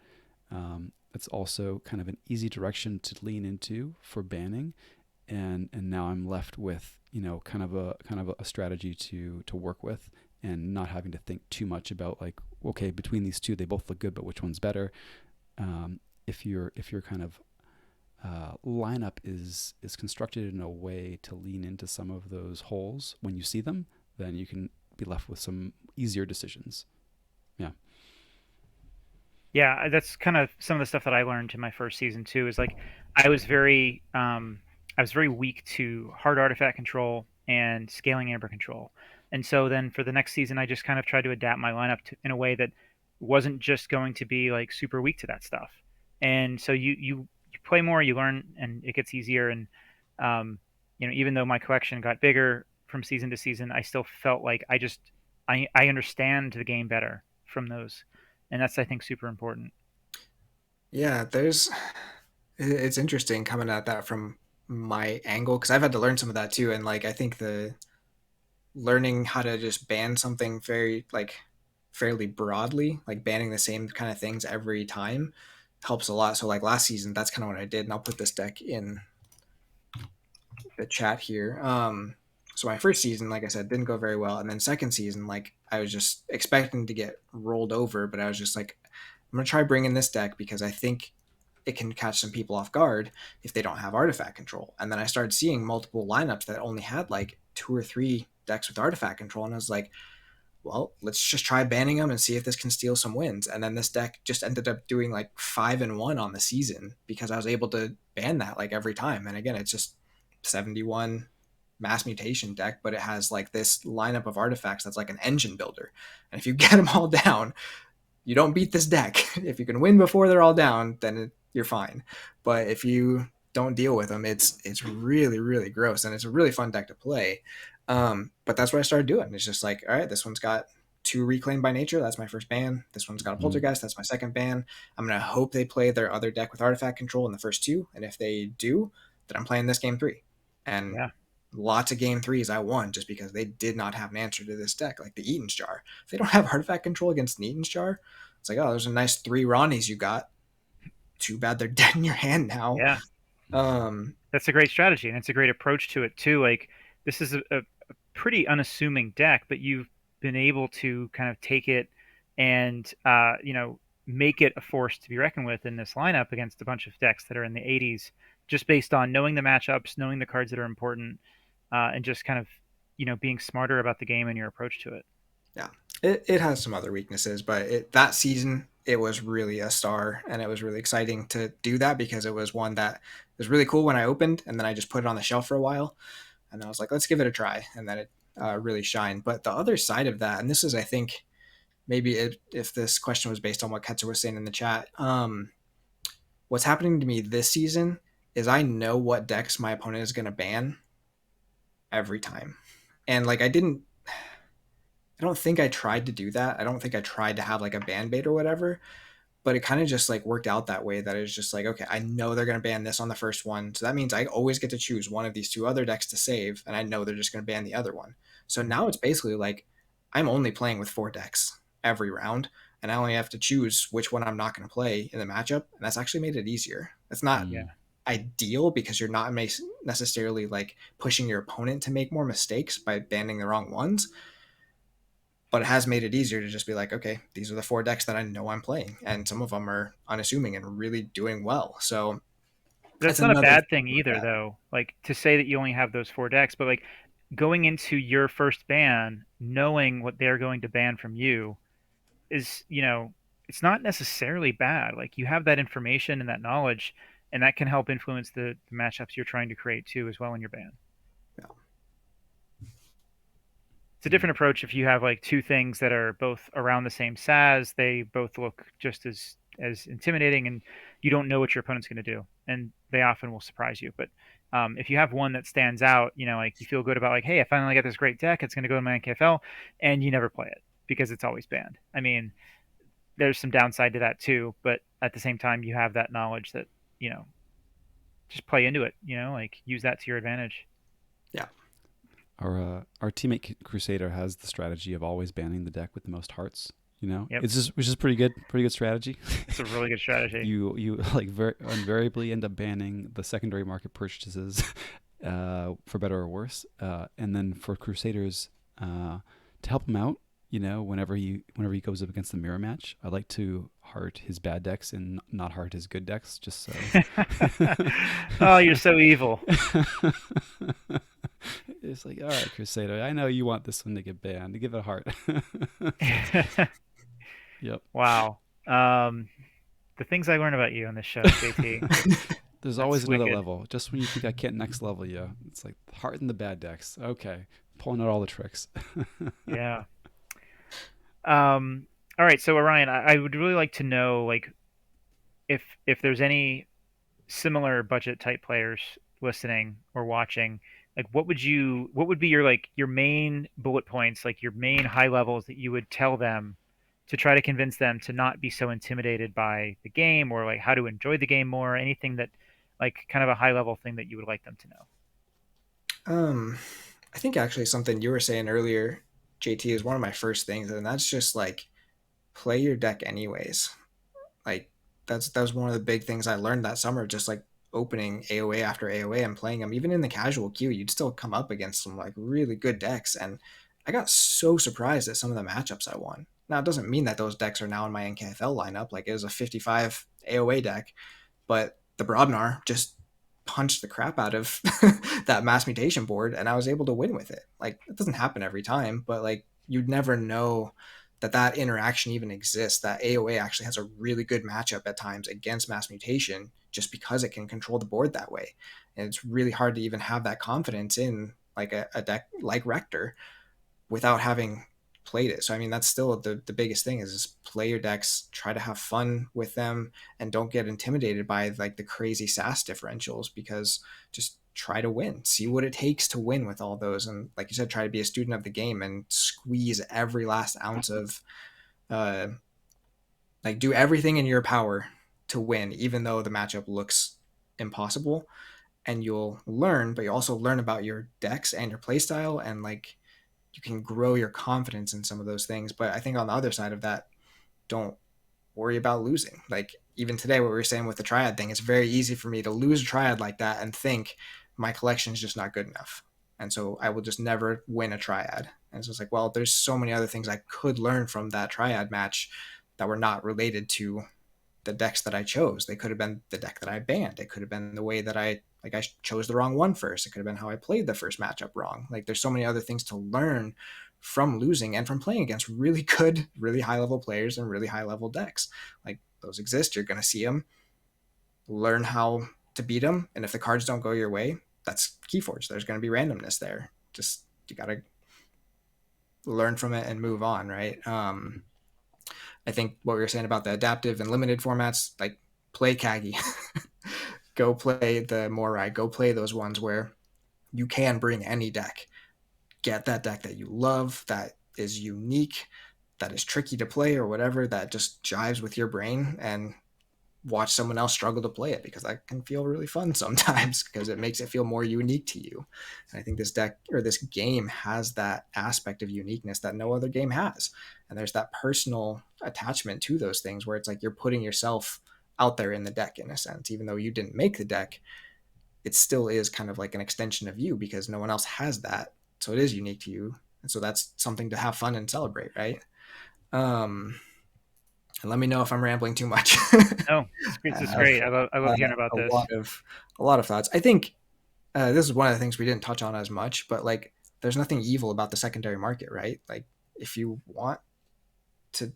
it's also kind of an easy direction to lean into for banning, and now I'm left with kind of a strategy to work with, and not having to think too much about like, okay, between these two, they both look good, but which one's better? If your kind of lineup is constructed in a way to lean into some of those holes when you see them, then you can be left with some easier decisions. Yeah. Yeah, that's kind of some of the stuff that I learned in my first season too. Is like I was very I was very weak to hard artifact control and scaling amber control, and so then for the next season, I just kind of tried to adapt my lineup in a way that wasn't just going to be like super weak to that stuff. And so you play more, you learn, and it gets easier. And even though my collection got bigger from season to season, I still felt like I understand the game better from those, and that's I think super important. Yeah, it's interesting coming at that from my angle because I've had to learn some of that too, and like I think the learning how to just ban something very like fairly broadly, like banning the same kind of things every time, helps a lot. So like last season, that's kind of what I did, and I'll put this deck in the chat here. So my first season, like I said, didn't go very well, and then second season, like I was just expecting to get rolled over, but I was just like, I'm gonna try bringing this deck because I think it can catch some people off guard if they don't have artifact control. And then I started seeing multiple lineups that only had like 2 or 3 decks with artifact control, and I was like, well, let's just try banning them and see if this can steal some wins. And then this deck just ended up doing like 5-1 on the season because I was able to ban that like every time. And again, it's just 71 mass mutation deck, but it has like this lineup of artifacts that's like an engine builder. And if you get them all down, you don't beat this deck. If you can win before they're all down, then you're fine. But if you don't deal with them, it's really, really gross, and it's a really fun deck to play. But that's what I started doing. It's just like, all right, this one's got 2 Reclaim by Nature. That's my first ban. This one's got a Poltergeist. That's my second ban. I'm going to hope they play their other deck with artifact control in the first 2. And if they do, then I'm playing this game 3. And Yeah, lots of game 3s I won just because they did not have an answer to this deck, like the Eaton's Jar. If they don't have artifact control against an Eaton's Jar, it's like, oh, there's a nice 3 Ronnies you got. Too bad they're dead in your hand now. yeah, Um, that's a great strategy, and it's a great approach to it too. Like this is a pretty unassuming deck, but you've been able to kind of take it and make it a force to be reckoned with in this lineup against a bunch of decks that are in the 80s, just based on knowing the matchups, knowing the cards that are important, and just kind of being smarter about the game and your approach to it. yeah, it has some other weaknesses, but that season it was really a star, and it was really exciting to do that because it was one that was really cool when I opened, and then I just put it on the shelf for a while, and I was like, let's give it a try, and then it really shined. But the other side of that, and this is, I think, maybe if this question was based on what Ketzer was saying in the chat, what's happening to me this season is I know what decks my opponent is going to ban every time, and like I don't think I tried to do that. I don't think I tried to have like a ban bait or whatever, but it kind of just like worked out that way that it's just like, okay, I know they're going to ban this on the first one. So that means I always get to choose one of these 2 other decks to save. And I know they're just going to ban the other one. So now it's basically like I'm only playing with 4 decks every round, and I only have to choose which one I'm not going to play in the matchup. And that's actually made it easier. It's not Yeah, ideal because you're not necessarily like pushing your opponent to make more mistakes by banning the wrong ones, but it has made it easier to just be like, okay, these are the 4 decks that I know I'm playing, and some of them are unassuming and really doing well. So that's that's not a another bad thing thing with either, that. though. Like to say that you only have those 4 decks, but like going into your first ban, knowing what they're going to ban from you is, it's not necessarily bad. Like you have that information and that knowledge, and that can help influence the matchups you're trying to create too, as well in your ban. Yeah. It's a different approach if you have like 2 things that are both around the same size. They both look just as intimidating, and you don't know what your opponent's going to do, and they often will surprise you. But if you have one that stands out, like you feel good about, like, hey, I finally got this great deck. It's going to go in my NKFL, and you never play it because it's always banned. I mean, there's some downside to that too, but at the same time, you have that knowledge that you know just play into it. Like use that to your advantage. Yeah. Our teammate Crusader has the strategy of always banning the deck with the most hearts. Yep, It's just, which is pretty good strategy. it's a really good strategy. You like invariably end up banning the secondary market purchases for better or worse. And then for Crusaders, to help him out, whenever he goes up against the mirror match, I like to heart his bad decks and not heart his good decks, just so. Oh, you're so evil. It's like, all right, Crusader, I know you want this one to get banned. Give it a heart. Yep. Wow. Um, the things I learn about you on this show, JT. There's always That's another wicked. level. Just when you think I can't next level you, it's like heart in the bad decks. Okay, pulling out all the tricks. Yeah. All right. So Orion, I would really like to know, like, if there's any similar budget type players listening or watching, like, what would be your, like, your main bullet points, like your main high levels that you would tell them to try to convince them to not be so intimidated by the game, or like how to enjoy the game more, anything that, like, kind of a high level thing that you would like them to know. um, I think actually something you were saying earlier, JT, is one of my first things, and that's just like play your deck anyways. Like that was one of the big things I learned that summer, just like opening AOA after AOA and playing them. Even in the casual queue, you'd still come up against some like really good decks, and I got so surprised at some of the matchups I won. Now it doesn't mean that those decks are now in my NKFL lineup. Like it was a 55 AOA deck, but the Broadnar just punched the crap out of that mass mutation board, and I was able to win with it. Like it doesn't happen every time, but like you'd never know that interaction even exists. That AOA actually has a really good matchup at times against mass mutation just because it can control the board that way. And it's really hard to even have that confidence in like a deck like Rector without having played it. So I mean that's still the biggest thing is just play your decks, try to have fun with them, and don't get intimidated by like the crazy SAS differentials, because just try to win. See what it takes to win with all those, and like you said, try to be a student of the game and squeeze every last ounce of uh like do everything in your power to win, even though the matchup looks impossible. And you'll learn, but you also learn about your decks and your playstyle, and like you can grow your confidence in some of those things. But I think on the other side of that, don't worry about losing. Like even today, what we were saying with the triad thing, it's very easy for me to lose a triad like that and think my collection is just not good enough. And so I will just never win a triad. And so it's like, well, there's so many other things I could learn from that triad match that were not related to the decks that I chose. They could have been the deck that I banned. It could have been the way that I chose the wrong one first. It could have been how I played the first matchup wrong. Like there's so many other things to learn from losing and from playing against really good, really high level players and really high level decks. Like those exist. You're going to see them, learn how to beat them. And if the cards don't go your way, that's Keyforge. There's going to be randomness there. Just, you got to learn from it and move on. Right. I think what we were saying about the adaptive and limited formats, like play Kagi, go play the Morai, go play those ones where you can bring any deck. Get that deck that you love, that is unique, that is tricky to play or whatever, that just jives with your brain, and watch someone else struggle to play it, because that can feel really fun sometimes because it makes it feel more unique to you. And I think this deck or this game has that aspect of uniqueness that no other game has. And there's that personal attachment to those things where it's like you're putting yourself out there in the deck in a sense. Even though you didn't make the deck, it still is kind of like an extension of you because no one else has that. So it is unique to you. And so that's something to have fun and celebrate, right? And let me know if I'm rambling too much. No, this is great. I love hearing about a this. lot of a lot of thoughts. I think this is one of the things we didn't touch on as much, but like, there's nothing evil about the secondary market, right? Like, if you want to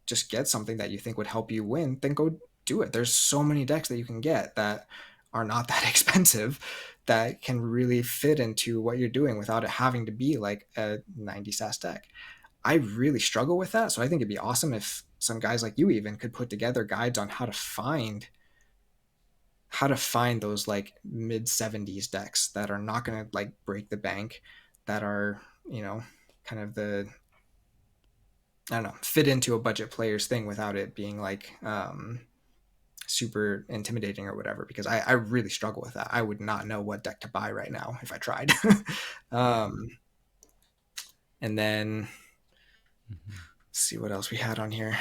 just get something that you think would help you win, then go do it. There's so many decks that you can get that are not that expensive that can really fit into what you're doing without it having to be like a 90 SAS deck. I really struggle with that. So I think it'd be awesome if some guys like you even could put together guides on how to find those like mid 70s decks that are not going to like break the bank, that are, kind of the, I don't know, fit into a budget player's thing without it being like super intimidating or whatever, because I really struggle with that. I would not know what deck to buy right now if I tried. um, and then Mhm. let's see what else we had on here.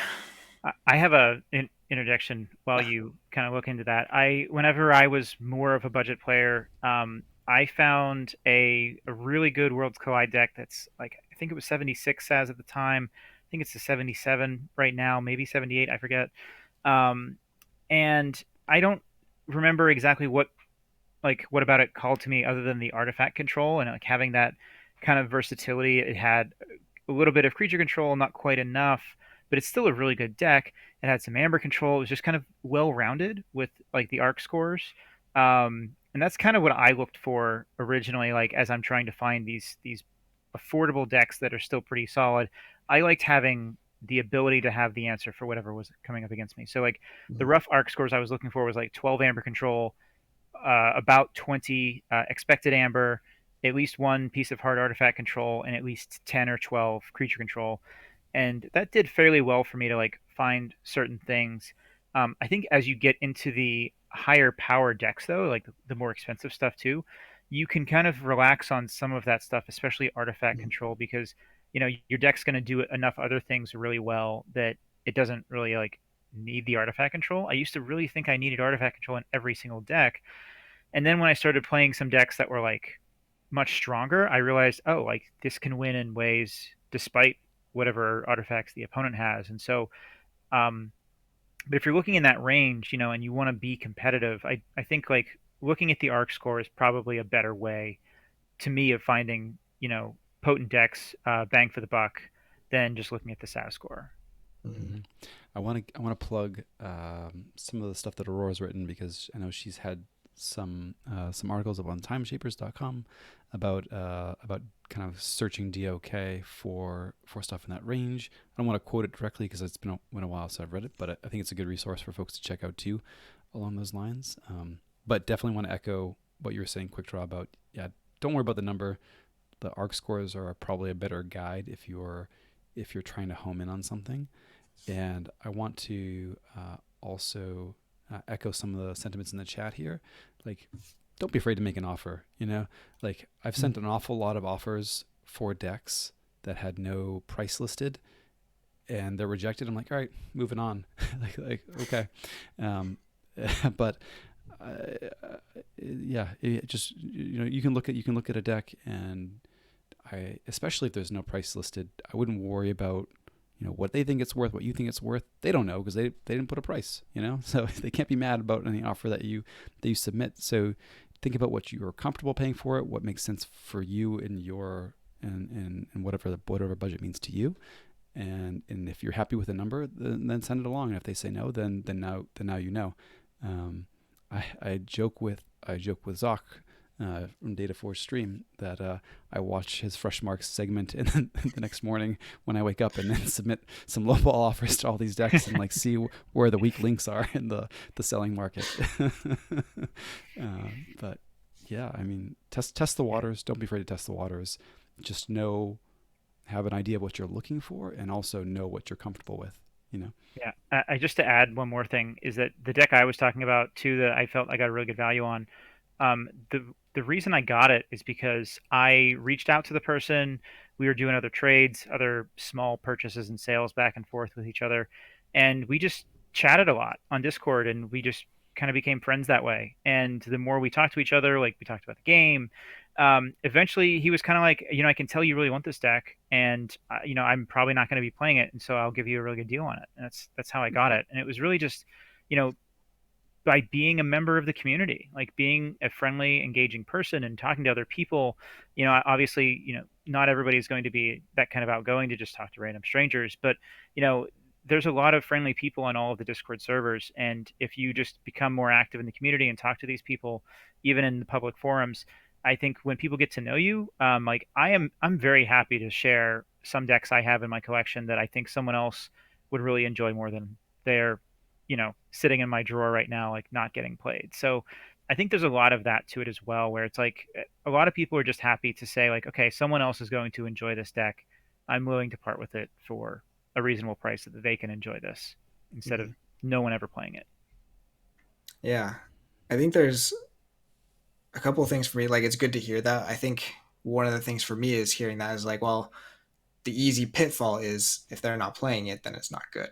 I have a interjection while Yeah. you kind of look into that. Whenever I was more of a budget player, I found a really good Worlds Collide deck that's like, I think it was 76 SAS at the time. I think it's a 77 right now, maybe 78, I forget. Um, and I don't remember exactly what about it called to me other than the artifact control and like having that kind of versatility. It had a little bit of creature control, not quite enough, but it's still a really good deck. It had some amber control. It was just kind of well rounded with like the arc scores. And that's kind of what I looked for originally, like as I'm trying to find these affordable decks that are still pretty solid. I liked having the ability to have the answer for whatever was coming up against me. So like the Mhm. rough arc scores I was looking for was like 12 amber control, about 20 expected amber, at least one piece of hard artifact control, and at least 10 or 12 creature control. And that did fairly well for me to like find certain things. I think as you get into the higher power decks, though, like the more expensive stuff too, you can kind of relax on some of that stuff, especially artifact Mhm. control, because your deck's going to do enough other things really well that it doesn't really like need the artifact control. I used to really think I needed artifact control in every single deck, and then when I started playing some decks that were like much stronger, I realized, oh, like this can win in ways despite whatever artifacts the opponent has. And so, um, but if you're looking in that range, and you want to be competitive, I think like looking at the arc score is probably a better way to me of finding, potent decks, bang for the buck, than just looking at the SAS score. Mhm. Hmm. I want to plug some of the stuff that Aurora's written because I know she's had some articles up on timeshapers.com about kind of searching DOK for stuff in that range. I don't want to quote it directly because it's been a while since I've read it, but I think it's a good resource for folks to check out too along those lines. But definitely want to echo what you were saying, Quick Draw, about yeah, don't worry about the number. The arc scores are probably a better guide if you're trying to home in on something. And I want to also echo some of the sentiments in the chat here. Like, don't be afraid to make an offer. Like I've Mhm. sent an awful lot of offers for decks that had no price listed, and they're rejected. I'm like, all right, moving on. like okay, um, but yeah, just you can look at a deck, and especially if there's no price listed, I wouldn't worry about what they think it's worth, what you think it's worth. They don't know because they didn't put a price, so they can't be mad about any offer that you submit. So think about what you're comfortable paying for it, what makes sense for you and your and whatever budget means to you. And if you're happy with a number, then send it along. And if they say no, then now you know. Um, I joke with Zoc from Data Force Stream that I watch his Fresh Marks segment and then the next morning when I wake up and then submit some lowball offers to all these decks and like see where the weak links are in the selling market. But yeah, I mean, test the Yeah. waters. Don't be afraid to test the waters. Just have an idea of what you're looking for, and also know what you're comfortable with. You know. Yeah, just to add one more thing is that the deck I was talking about too, that I felt I got a really good value on. The reason I got it is because I reached out to the person. We were doing other trades, other small purchases and sales back and forth with each other, and we just chatted a lot on Discord, and we just kind of became friends that way. And the more we talked to each other, like we talked about the game, eventually he was kind of like, I can tell you really want this deck, and I'm probably not going to be playing it, and so I'll give you a really good deal on it. And that's how I got it. And it was really just, you know, by being a member of the community, like being a friendly, engaging person and talking to other people. Obviously, not everybody is going to be that kind of outgoing to just talk to random strangers, but you know, there's a lot of friendly people on all of the Discord servers, and if you just become more active in the community and talk to these people, even in the public forums, I think when people get to know you, like I'm very happy to share some decks I have in my collection that I think someone else would really enjoy more than they're sitting in my drawer right now, like not getting played. So I think there's a lot of that to it as well, where it's like a lot of people are just happy to say, like, okay, someone else is going to enjoy this deck. I'm willing to part with it for a reasonable price so that they can enjoy this instead of Mhm. no one ever playing it. Yeah, I think there's a couple of things for me. Like, it's good to hear that. I think one of the things for me is hearing that is like, well, the easy pitfall is if they're not playing it, then it's not good.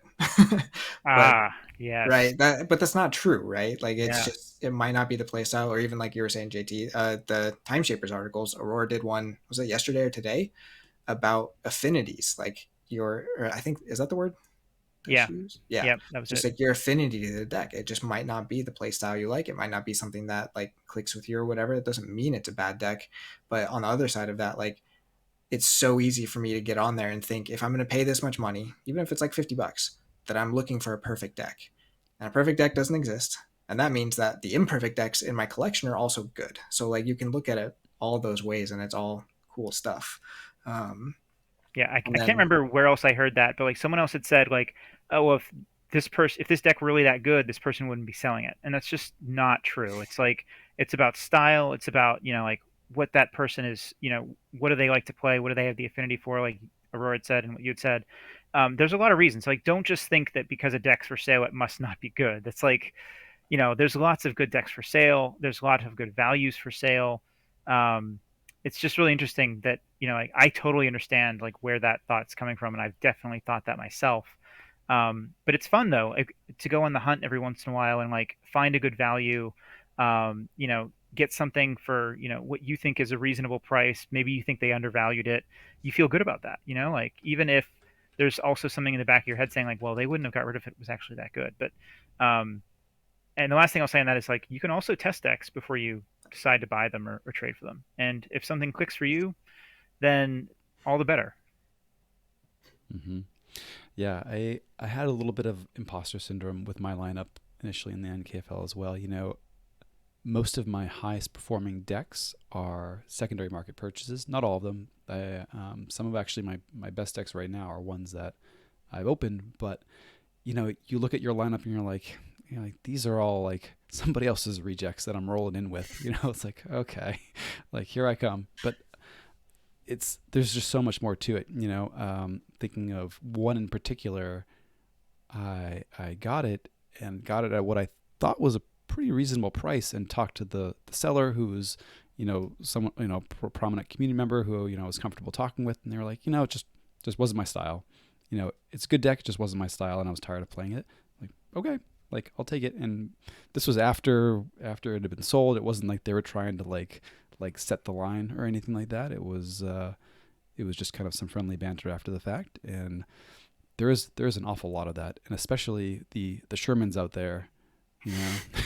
But Yes. right, but that's not true, right? Like it's Yeah. just it might not be the play style, or even like you were saying, JT, the Time Shapers articles. Aurora did one. Was it yesterday or today about affinities? Like your, or I think is that the word? That Yeah. shoes? Yeah, Yep. That was just it. like your affinity to the deck. It just might not be the play style you like. It might not be something that like clicks with you or whatever. It doesn't mean it's a bad deck. But on the other side of that, like it's so easy for me to get on there and think if I'm going to pay this much money, even if it's like $50, that I'm looking for a perfect deck. And a perfect deck doesn't exist. And that means that the imperfect decks in my collection are also good. So like you can look at it all those ways and it's all cool stuff. Um, Yeah, and I can't then remember where else I heard that, but like someone else had said like, oh, well, if this deck were really that good, this person wouldn't be selling it, and that's just not true. It's like it's about style. It's about like what that person is. What do they like to play? What do they have the affinity for? Like Aurora had said, and what you had said. There's a lot of reasons. Like, don't just think that because a deck's for sale, it must not be good. That's like there's lots of good decks for sale. There's a lot of good values for sale. Um, it's just really interesting that like I totally understand like where that thought's coming from, and I've definitely thought that myself. But it's fun though, like, to go on the hunt every once in a while and like find a good value. Get something for what you think is a reasonable price. Maybe you think they undervalued it. You feel good about that. Like even if there's also something in the back of your head saying like, well, they wouldn't have got rid of it. It was actually that good, but um, and the last thing I'll say on that is like you can also test decks before you decide to buy them or trade for them. And if something clicks for you, then all the better. Hmm. Yeah, I had a little bit of imposter syndrome with my lineup initially in the NKFL as well. Most of my highest performing decks are secondary market purchases. Not all of them. Some of actually my best decks right now are ones that I've opened, but you look at your lineup and you're like these are all like somebody else's rejects that I'm rolling in with. It's like, okay, like here I come. But there's just so much more to it. Thinking of one in particular, I got it and got it at what I thought was a pretty reasonable price, and talked to the seller, who was someone, prominent community member who I was comfortable talking with, and they were like, it just wasn't my style. It's a good deck, it just wasn't my style, and I was tired of playing it. Like, okay, like I'll take it. And this was after it had been sold. It wasn't like they were trying to like set the line or anything like that. It was just kind of some friendly banter after the fact. And there is an awful lot of that, and especially the Shermans out there.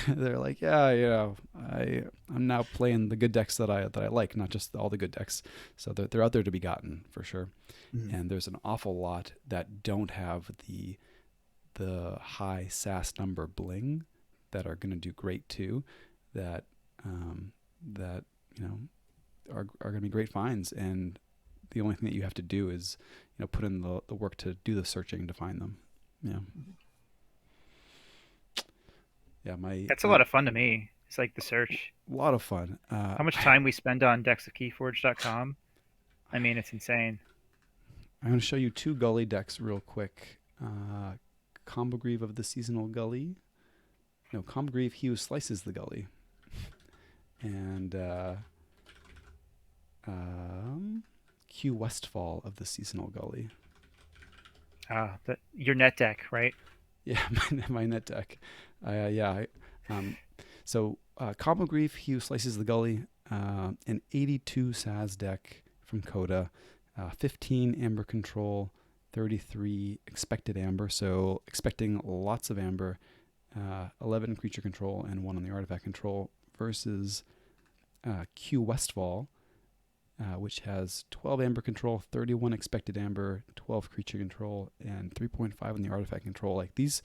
They're like, yeah, I'm now playing the good decks that I like, not just all the good decks. So they're out there to be gotten for sure. mm, And there's an awful lot that don't have the high SAS number bling that are going to do great too. That that are going to be great finds, and the only thing that you have to do is put in the work to do the searching to find them. Yeah. Yeah, That's a lot of fun to me. It's like the search. a lot of fun. How much time we spend on dexofkeyforge.com. I mean, it's insane. I'm going to show you two Gully decks real quick. Combo Grieve of the Seasonal Gully. No, Combo Grieve, he who slices the Gully. And Q Westfall of the Seasonal Gully. Your net deck, right? Yeah, my net deck. Yeah. So Combo Grief, he who slices the Gully, an 82 SAS deck from Coda, 15 Amber Control, 33 expected Amber, so expecting lots of Amber, 11 Creature Control, and 1 on the Artifact Control, versus Q Westfall, which has 12 Amber Control, 31 expected Amber, 12 Creature Control, and 3.5 on the Artifact Control. Like these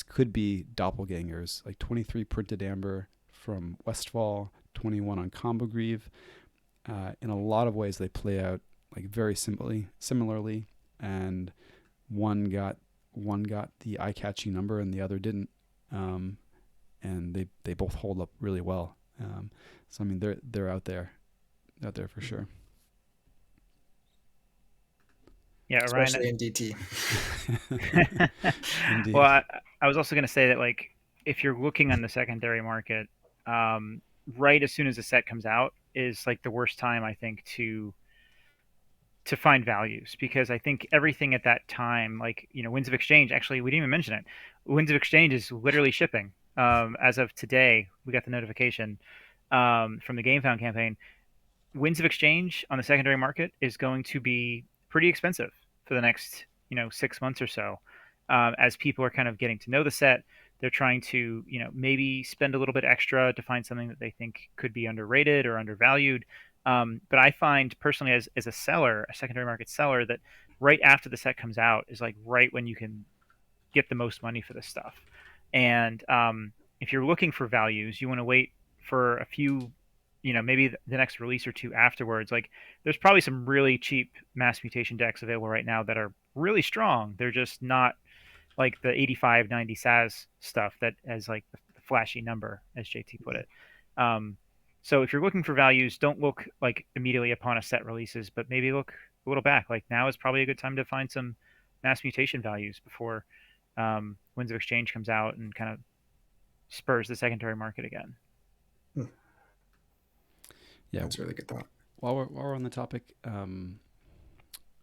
could be doppelgangers. Like 23 printed Amber from Westfall, 21 on Combo Grieve. In a lot of ways, they play out like very similarly, and one got the eye-catching number and the other didn't, and they both hold up really well. So I mean, they're out there for sure. Yeah, especially Orion. in DT. Indeed. Well, I was also going to say that like if you're looking on the secondary market, right as soon as the set comes out is like the worst time I think to to find values, because I think everything at that time, like, Winds of Exchange, actually, we didn't even mention it. Winds of Exchange is literally shipping. As of today, we got the notification from the GameFound campaign. Winds of Exchange on the secondary market is going to be pretty expensive for the next 6 months or so, as people are kind of getting to know the set. They're trying to maybe spend a little bit extra to find something that they think could be underrated or undervalued. But I find personally, as a seller, a secondary market seller, that right after the set comes out is like right when you can get the most money for this stuff. And if you're looking for values, you want to wait for a few, maybe the next release or two afterwards. Like, there's probably some really cheap mass mutation decks available right now that are really strong. They're just not like the 85-90 SAS stuff that has like the flashy number, as JT put it. So if you're looking for values, don't look like immediately upon a set releases, but maybe look a little back. Like, now is probably a good time to find some mass mutation values before Winds of Exchange comes out and kind of spurs the secondary market again. Yeah, that's a really good thought. While we're on the topic, I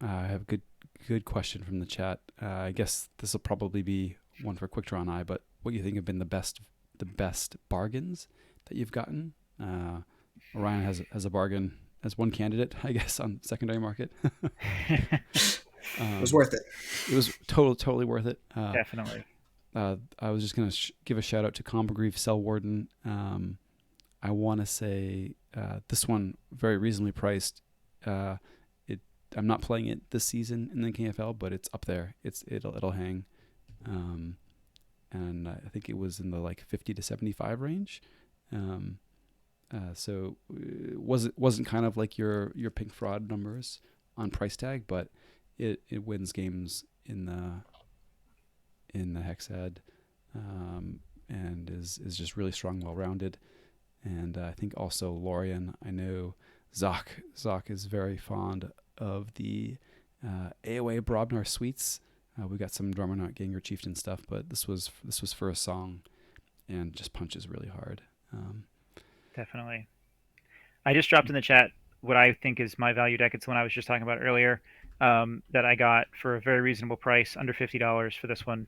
have a good question from the chat. I guess this will probably be one for Quick Draw and I, but what you think have been the best bargains that you've gotten? Orion has a bargain as one candidate, I guess, on secondary market. It was worth it. It was totally worth it. Definitely. I was just going to give a shout out to Combogrief Cell Warden. I want to say this one very reasonably priced. I'm not playing it this season in the KFL, but it's up there. It'll hang, and I think it was in the like 50 to 75 range. So it wasn't kind of like your pink fraud numbers on price tag, but it wins games in the Hexad, and is just really strong, well rounded. And I think also Lorien. I know Zoc is very fond of the AOA Brobnar suites. We got some Dormanaut Ganger Chieftain stuff, but this was for a song, and just punches really hard. Definitely. I just dropped in the chat what I think is my value deck. It's the one I was just talking about earlier, that I got for a very reasonable price, under $50 for this one.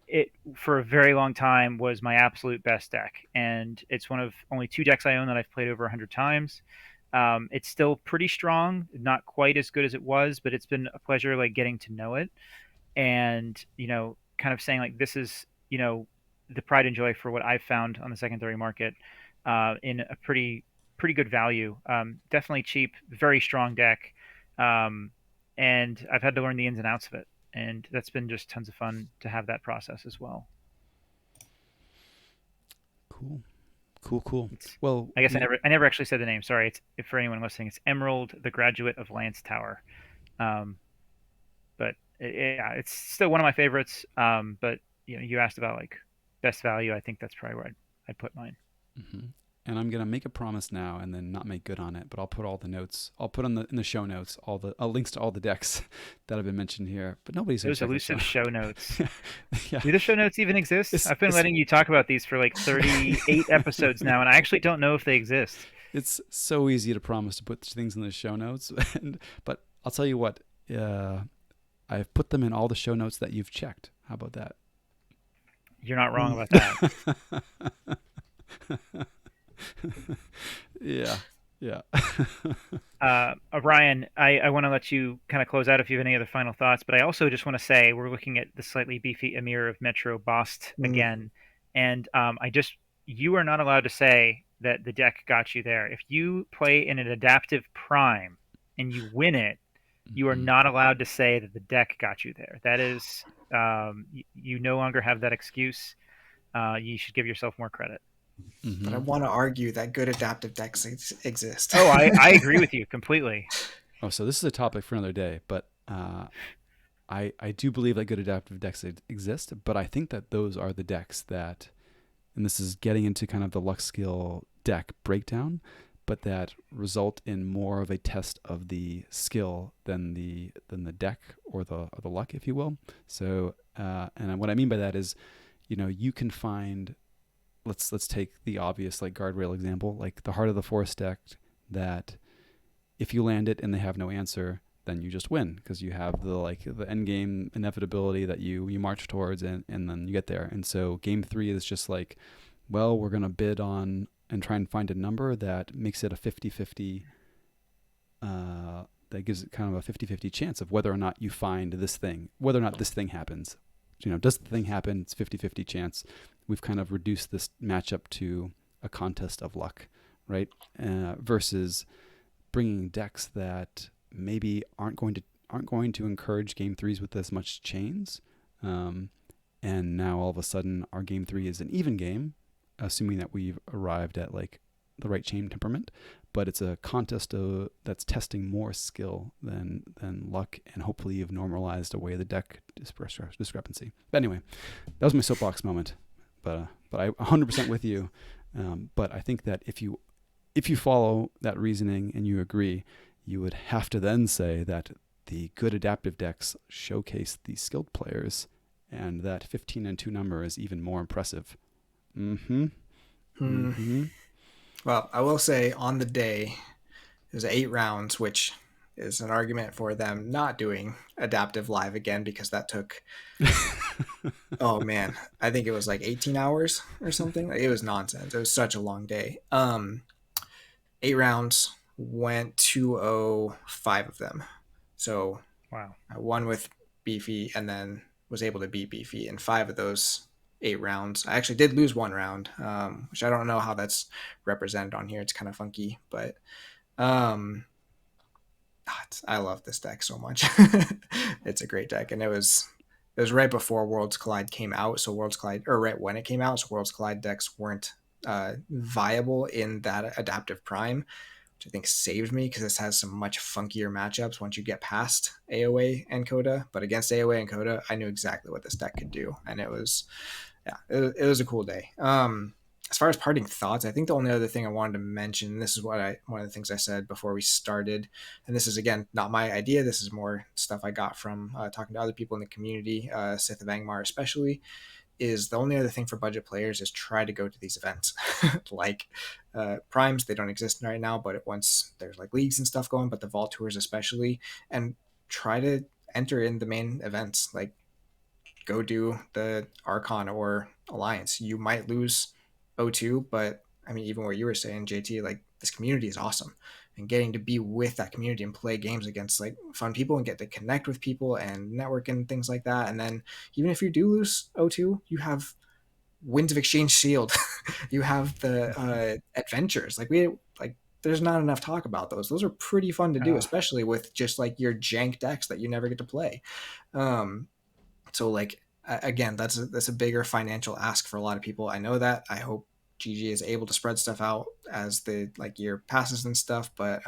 It, for a very long time, was my absolute best deck, and it's one of only 2 decks I own that I've played over 100 times. It's still pretty strong, not quite as good as it was, but it's been a pleasure like getting to know it, and kind of saying like, this is the pride and joy for what I've found on the secondary market, in a pretty good value. Definitely cheap, very strong deck, and I've had to learn the ins and outs of it, and that's been just tons of fun to have that process as well. Cool. Well, I guess I never actually said the name. Sorry. It's, for anyone listening, it's Emerald, the Graduate of Lance Tower. But yeah, it's still one of my favorites. But you asked about like best value. I think that's probably where I'd put mine. Mm-hmm. And I'm gonna make a promise now, and then not make good on it. But I'll put all the notes. I'll put in the show notes all the links to all the decks that have been mentioned here. But nobody's those elusive show notes. Yeah. Do the show notes even exist? I've been letting you talk about these for like 38 episodes now, and I actually don't know if they exist. It's so easy to promise to put things in the show notes, but I'll tell you what. I've put them in all the show notes that you've checked. How about that? You're not wrong about that. Yeah. Ryan, I want to let you kind of close out if you have any other final thoughts, but I also just want to say we're looking at the slightly beefy Emir of Metro Bost again, and you are not allowed to say that the deck got you there. If you play in an adaptive prime and you win it, you are not allowed to say that the deck got you there. That is, you no longer have that excuse. You should give yourself more credit. Mm-hmm. But I want to argue that good adaptive decks exist. Oh, I agree with you completely. Oh, so this is a topic for another day, but I do believe that good adaptive decks exist, but I think that those are the decks that, and this is getting into kind of the luck skill deck breakdown, but that result in more of a test of the skill than the deck or the luck, if you will. So, and what I mean by that is, you can find. Let's take the obvious like guardrail example, like the Heart of the Forest deck, that if you land it and they have no answer, then you just win because you have the end game inevitability that you march towards, and then you get there. And so game 3 is just like, well, we're going to bid on and try and find a number that makes it a 50-50, that gives it kind of a 50-50 chance of whether or not you find this thing, whether or not this thing happens. Does the thing happen? It's 50-50 chance. We've kind of reduced this matchup to a contest of luck, right? Versus bringing decks that maybe aren't going to encourage game 3s with as much chains. And now all of a sudden our game 3 is an even game, assuming that we've arrived at like the right chain temperament, but it's a contest that's testing more skill than luck, and hopefully you've normalized away the deck discrepancy. But anyway, that was my soapbox moment. But I 100% with you. But I think that if you follow that reasoning and you agree, you would have to then say that the good adaptive decks showcase the skilled players, and that 15-2 number is even more impressive. Well, I will say on the day, it was 8 rounds, which is an argument for them not doing adaptive live again, because that took, oh man, I think it was like 18 hours or something. It was nonsense. It was such a long day. 8 rounds, went 2-0, 5 of them. So wow. I won with Beefy and then was able to beat Beefy in 5 of those 8 rounds. I actually did lose 1 round, which I don't know how that's represented on here. It's kind of funky, but I love this deck so much. It's a great deck, and it was right before Worlds Collide came out. So Worlds Collide, or right when it came out, so Worlds Collide decks weren't viable in that adaptive prime, which I think saved me because this has some much funkier matchups once you get past AOA and Coda. But against AOA and Coda, I knew exactly what this deck could do, and it was a cool day. As far as parting thoughts, I think the only other thing I wanted to mention, this is one of the things I said before we started, and this is, again, not my idea. This is more stuff I got from talking to other people in the community, Sith of Angmar especially, is the only other thing for budget players is try to go to these events. Like primes, they don't exist right now, but once there's like leagues and stuff going, but the Vault Tours especially, and try to enter in the main events. Like, go do the Archon or Alliance. You might lose 0-2, but I mean, even what you were saying, JT, like, this community is awesome, and getting to be with that community and play games against like fun people and get to connect with people and network and things like that. And then even if you do lose 0-2, you have Winds of Exchange Shield. You have the adventures. There's not enough talk about those. Those are pretty fun to do, especially with just like your jank decks that you never get to play. So like, again, that's a bigger financial ask for a lot of people. I know that. I hope GG is able to spread stuff out as the like year passes and stuff, but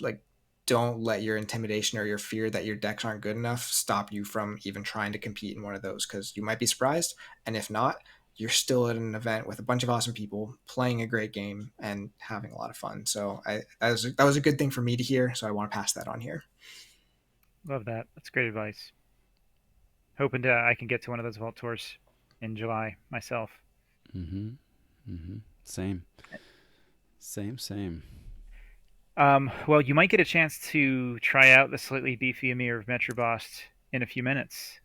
like, don't let your intimidation or your fear that your decks aren't good enough stop you from even trying to compete in one of those, because you might be surprised, and if not, you're still at an event with a bunch of awesome people playing a great game and having a lot of fun. So that was a good thing for me to hear, so I want to pass that on here. Love that. That's great advice. Hoping I can get to one of those Vault Tours in July myself. Same. Well, you might get a chance to try out the slightly beefy Amir of Metrobost in a few minutes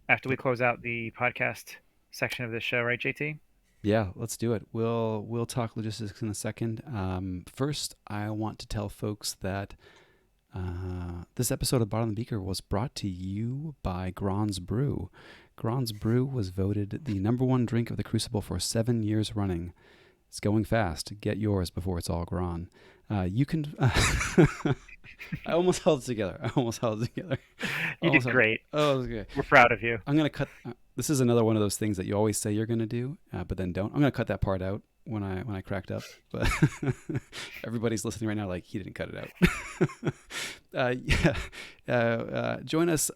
after we close out the podcast section of this show, right, JT? Yeah, let's do it. We'll talk logistics in a second. First, I want to tell folks that this episode of Bottom of the Beaker was brought to you by Gron's Brew. Gron's Brew was voted the #1 drink of the Crucible for 7 years running. It's going fast. Get yours before it's all gone. You can... I almost held it together. You did great. Oh, okay. We're proud of you. I'm going to cut... this is another one of those things that you always say you're going to do, but then don't. I'm going to cut that part out when I cracked up. But everybody's listening right now like, he didn't cut it out. Join us...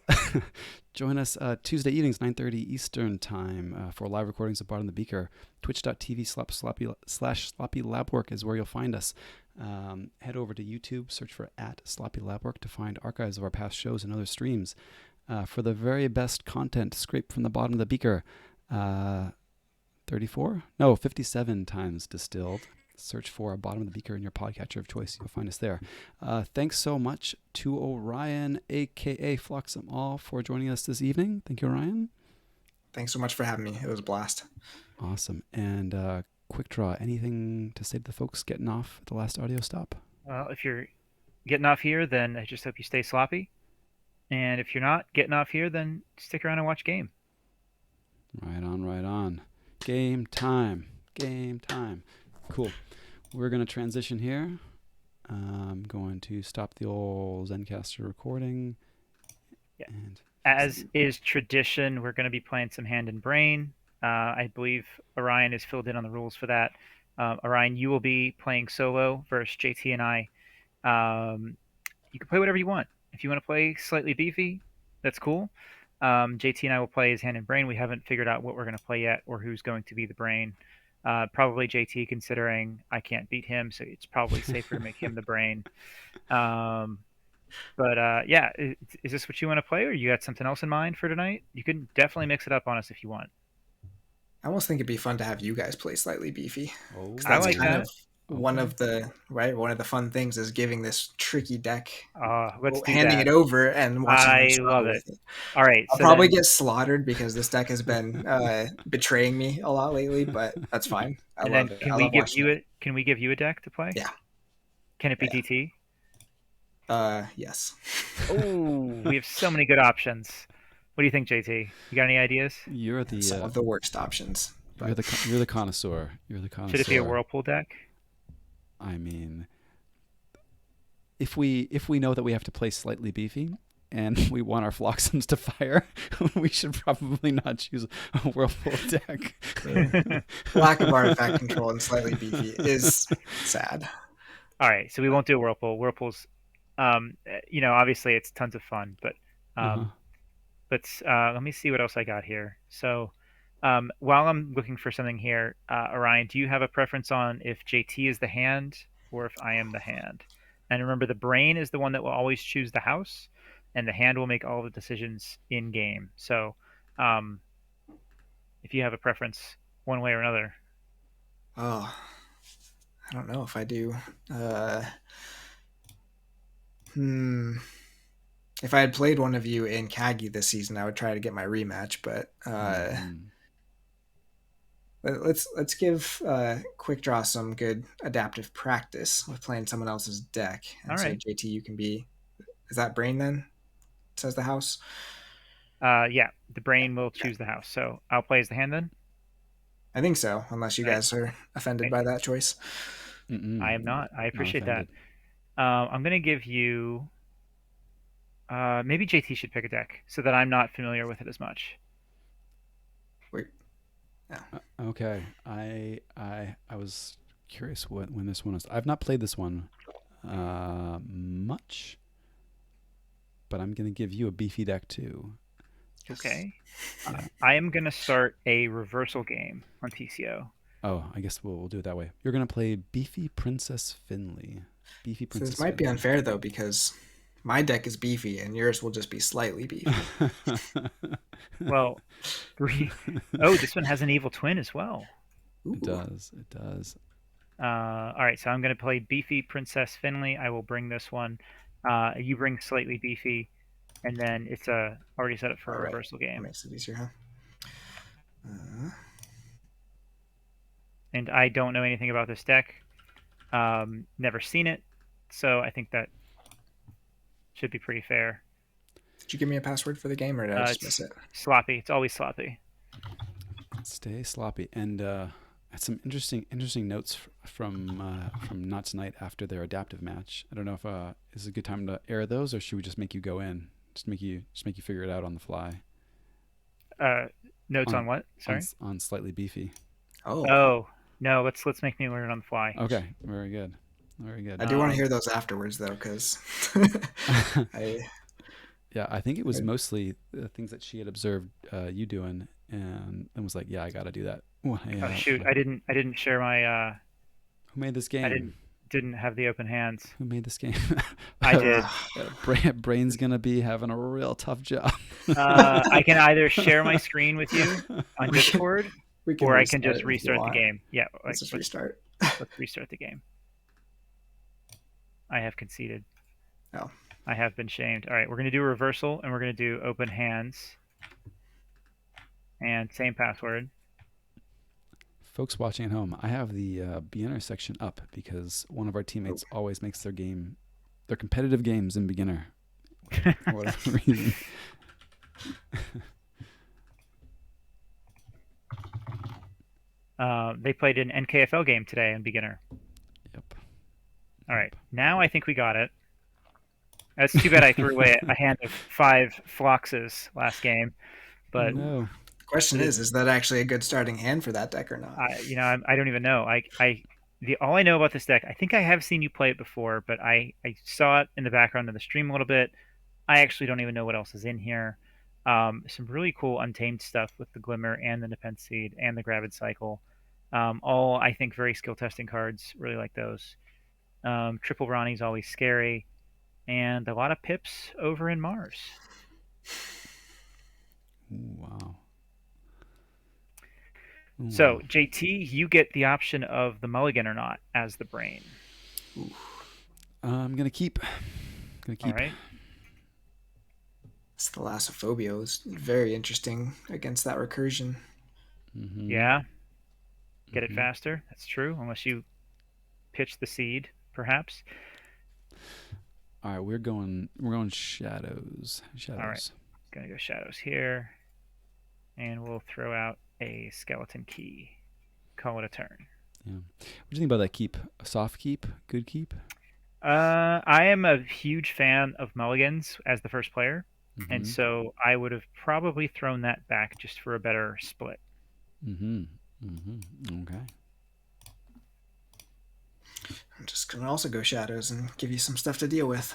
Join us Tuesday evenings, 9:30 Eastern time for live recordings of Bottom of the Beaker. Twitch.tv/sloppylabwork is where you'll find us. Head over to YouTube, search for @sloppylabwork to find archives of our past shows and other streams. For the very best content, scraped from the bottom of the beaker. 57 times distilled. search for Bottom of the Beaker in your podcatcher of choice. You'll find us there. Thanks so much to Orion, a.k.a. Floxamall, for joining us this evening. Thank you, Orion. Thanks so much for having me. It was a blast. Awesome. And Quick Draw, anything to say to the folks getting off at the last audio stop? Well, if you're getting off here, then I just hope you stay sloppy. And if you're not getting off here, then stick around and watch game. Right on, right on. Game time. Game time. Cool. We're going to transition here. I'm going to stop the old Zencaster recording. Yeah. And as is tradition, we're going to be playing some Hand and Brain. I believe Orion is filled in on the rules for that. Orion, you will be playing solo versus JT and I. You can play whatever you want. If you want to play slightly beefy, that's cool. JT and I will play as Hand and Brain. We haven't figured out what we're going to play yet or who's going to be the brain. Probably JT, considering I can't beat him, so it's probably safer to make him the brain. But yeah, is this what you want to play, or you got something else in mind for tonight? You can definitely mix it up on us if you want. I almost think it'd be fun to have you guys play slightly beefy. Oh, I like that. One of the fun things is giving this tricky deck, let's do handing that. it over and watching. I love it. All right, I'll probably get slaughtered because this deck has been betraying me a lot lately, but that's fine. I love it. Can we give you a deck to play? Yeah. Can it be DT? Yes. Oh, we have so many good options. What do you think, JT? You got any ideas? You're the some of the worst options. You're the connoisseur. You're the connoisseur. Should it be a Whirlpool deck? I mean, if we know that we have to play slightly beefy and we want our Floxums to fire, we should probably not choose a Whirlpool deck. Lack of artifact control and slightly beefy is sad. All right, so we won't do a Whirlpool. Whirlpool's, obviously it's tons of fun, but let me see what else I got here. So while I'm looking for something here, Orion, do you have a preference on if JT is the hand or if I am the hand? And remember, the brain is the one that will always choose the house, and the hand will make all the decisions in game. So if you have a preference one way or another. Oh, I don't know if I do. If I had played one of you in Kagi this season, I would try to get my rematch, but let's give Quick Draw some good adaptive practice with playing someone else's deck. And all right. So JT, you can be. Is that brain then? Says the house. Yeah, the brain will choose the house. So I'll play as the hand then. I think so, unless you guys are offended by that choice. I am not. I appreciate that. I'm going to give you. Maybe JT should pick a deck so that I'm not familiar with it as much. Wait. Yeah. Okay. I was curious when this one was. I've not played this one much, but I'm going to give you a beefy deck too. Okay. I am going to start a reversal game on TCO. Oh, I guess we'll do it that way. You're going to play Beefy Princess Finley. Beefy Princess. So this might be unfair though, because my deck is beefy and yours will just be slightly beefy. Well, this one has an evil twin as well. Ooh. It does. All right, so I'm going to play Beefy Princess Finley. I will bring this one. You bring slightly beefy, and then it's already set up for a reversal game. That makes it easier, huh? And I don't know anything about this deck. Never seen it, so I think that should be pretty fair. Did you give me a password for the game, or did I just miss it? Sloppy. It's always sloppy. Stay sloppy. And had some interesting notes from Not Tonight after their adaptive match. I don't know if is a good time to air those, or should we just make you go in? Just make you figure it out on the fly. Notes on what? Sorry. On slightly beefy. Oh no! Let's make me learn on the fly. Okay. Very good. Very good. I do want to hear those afterwards, though, because Yeah, I think it was mostly the things that she had observed you doing, and was like, "Yeah, I got to do that." Well, oh shoot! I didn't share my. Who made this game? I didn't have the open hands. Who made this game? I did. Brain's gonna be having a real tough job. I can either share my screen with you on Discord, or I can just restart the game. Yeah, let's just restart. Let's restart the game. I have conceded. Oh. I have been shamed. All right, we're going to do a reversal, and we're going to do open hands. And same password. Folks watching at home, I have the beginner section up because one of our teammates always makes their competitive games in beginner for whatever reason. They played an NKFL game today in beginner. Yep. All right, now I think we got it. That's too bad I threw away a hand of 5 Phloxes last game, but no. The question is that actually a good starting hand for that deck or not? I don't even know. All I know about this deck, I think I have seen you play it before, but I saw it in the background of the stream a little bit. I actually don't even know what else is in here. Some really cool Untamed stuff with the Glimmer and the Nepenthe Seed and the Gravid Cycle. All, I think, very skill testing cards. Really like those. Triple Ronnie's always scary. And a lot of pips over in Mars. Ooh, wow. So, JT, you get the option of the mulligan or not as the brain. Ooh. I'm going to keep. All right. This Thalassophobia is very interesting against that recursion. Mm-hmm. Yeah. Get it faster. That's true. Unless you pitch the seed, perhaps. All right, we're going shadows. All right. Gonna go shadows here. And we'll throw out a skeleton key. Call it a turn. Yeah. What do you think about that keep? A soft keep? Good keep? I am a huge fan of mulligans as the first player. Mm-hmm. And so I would have probably thrown that back just for a better split. Mm-hmm. Mm-hmm. Okay. I'm just going to also go shadows and give you some stuff to deal with.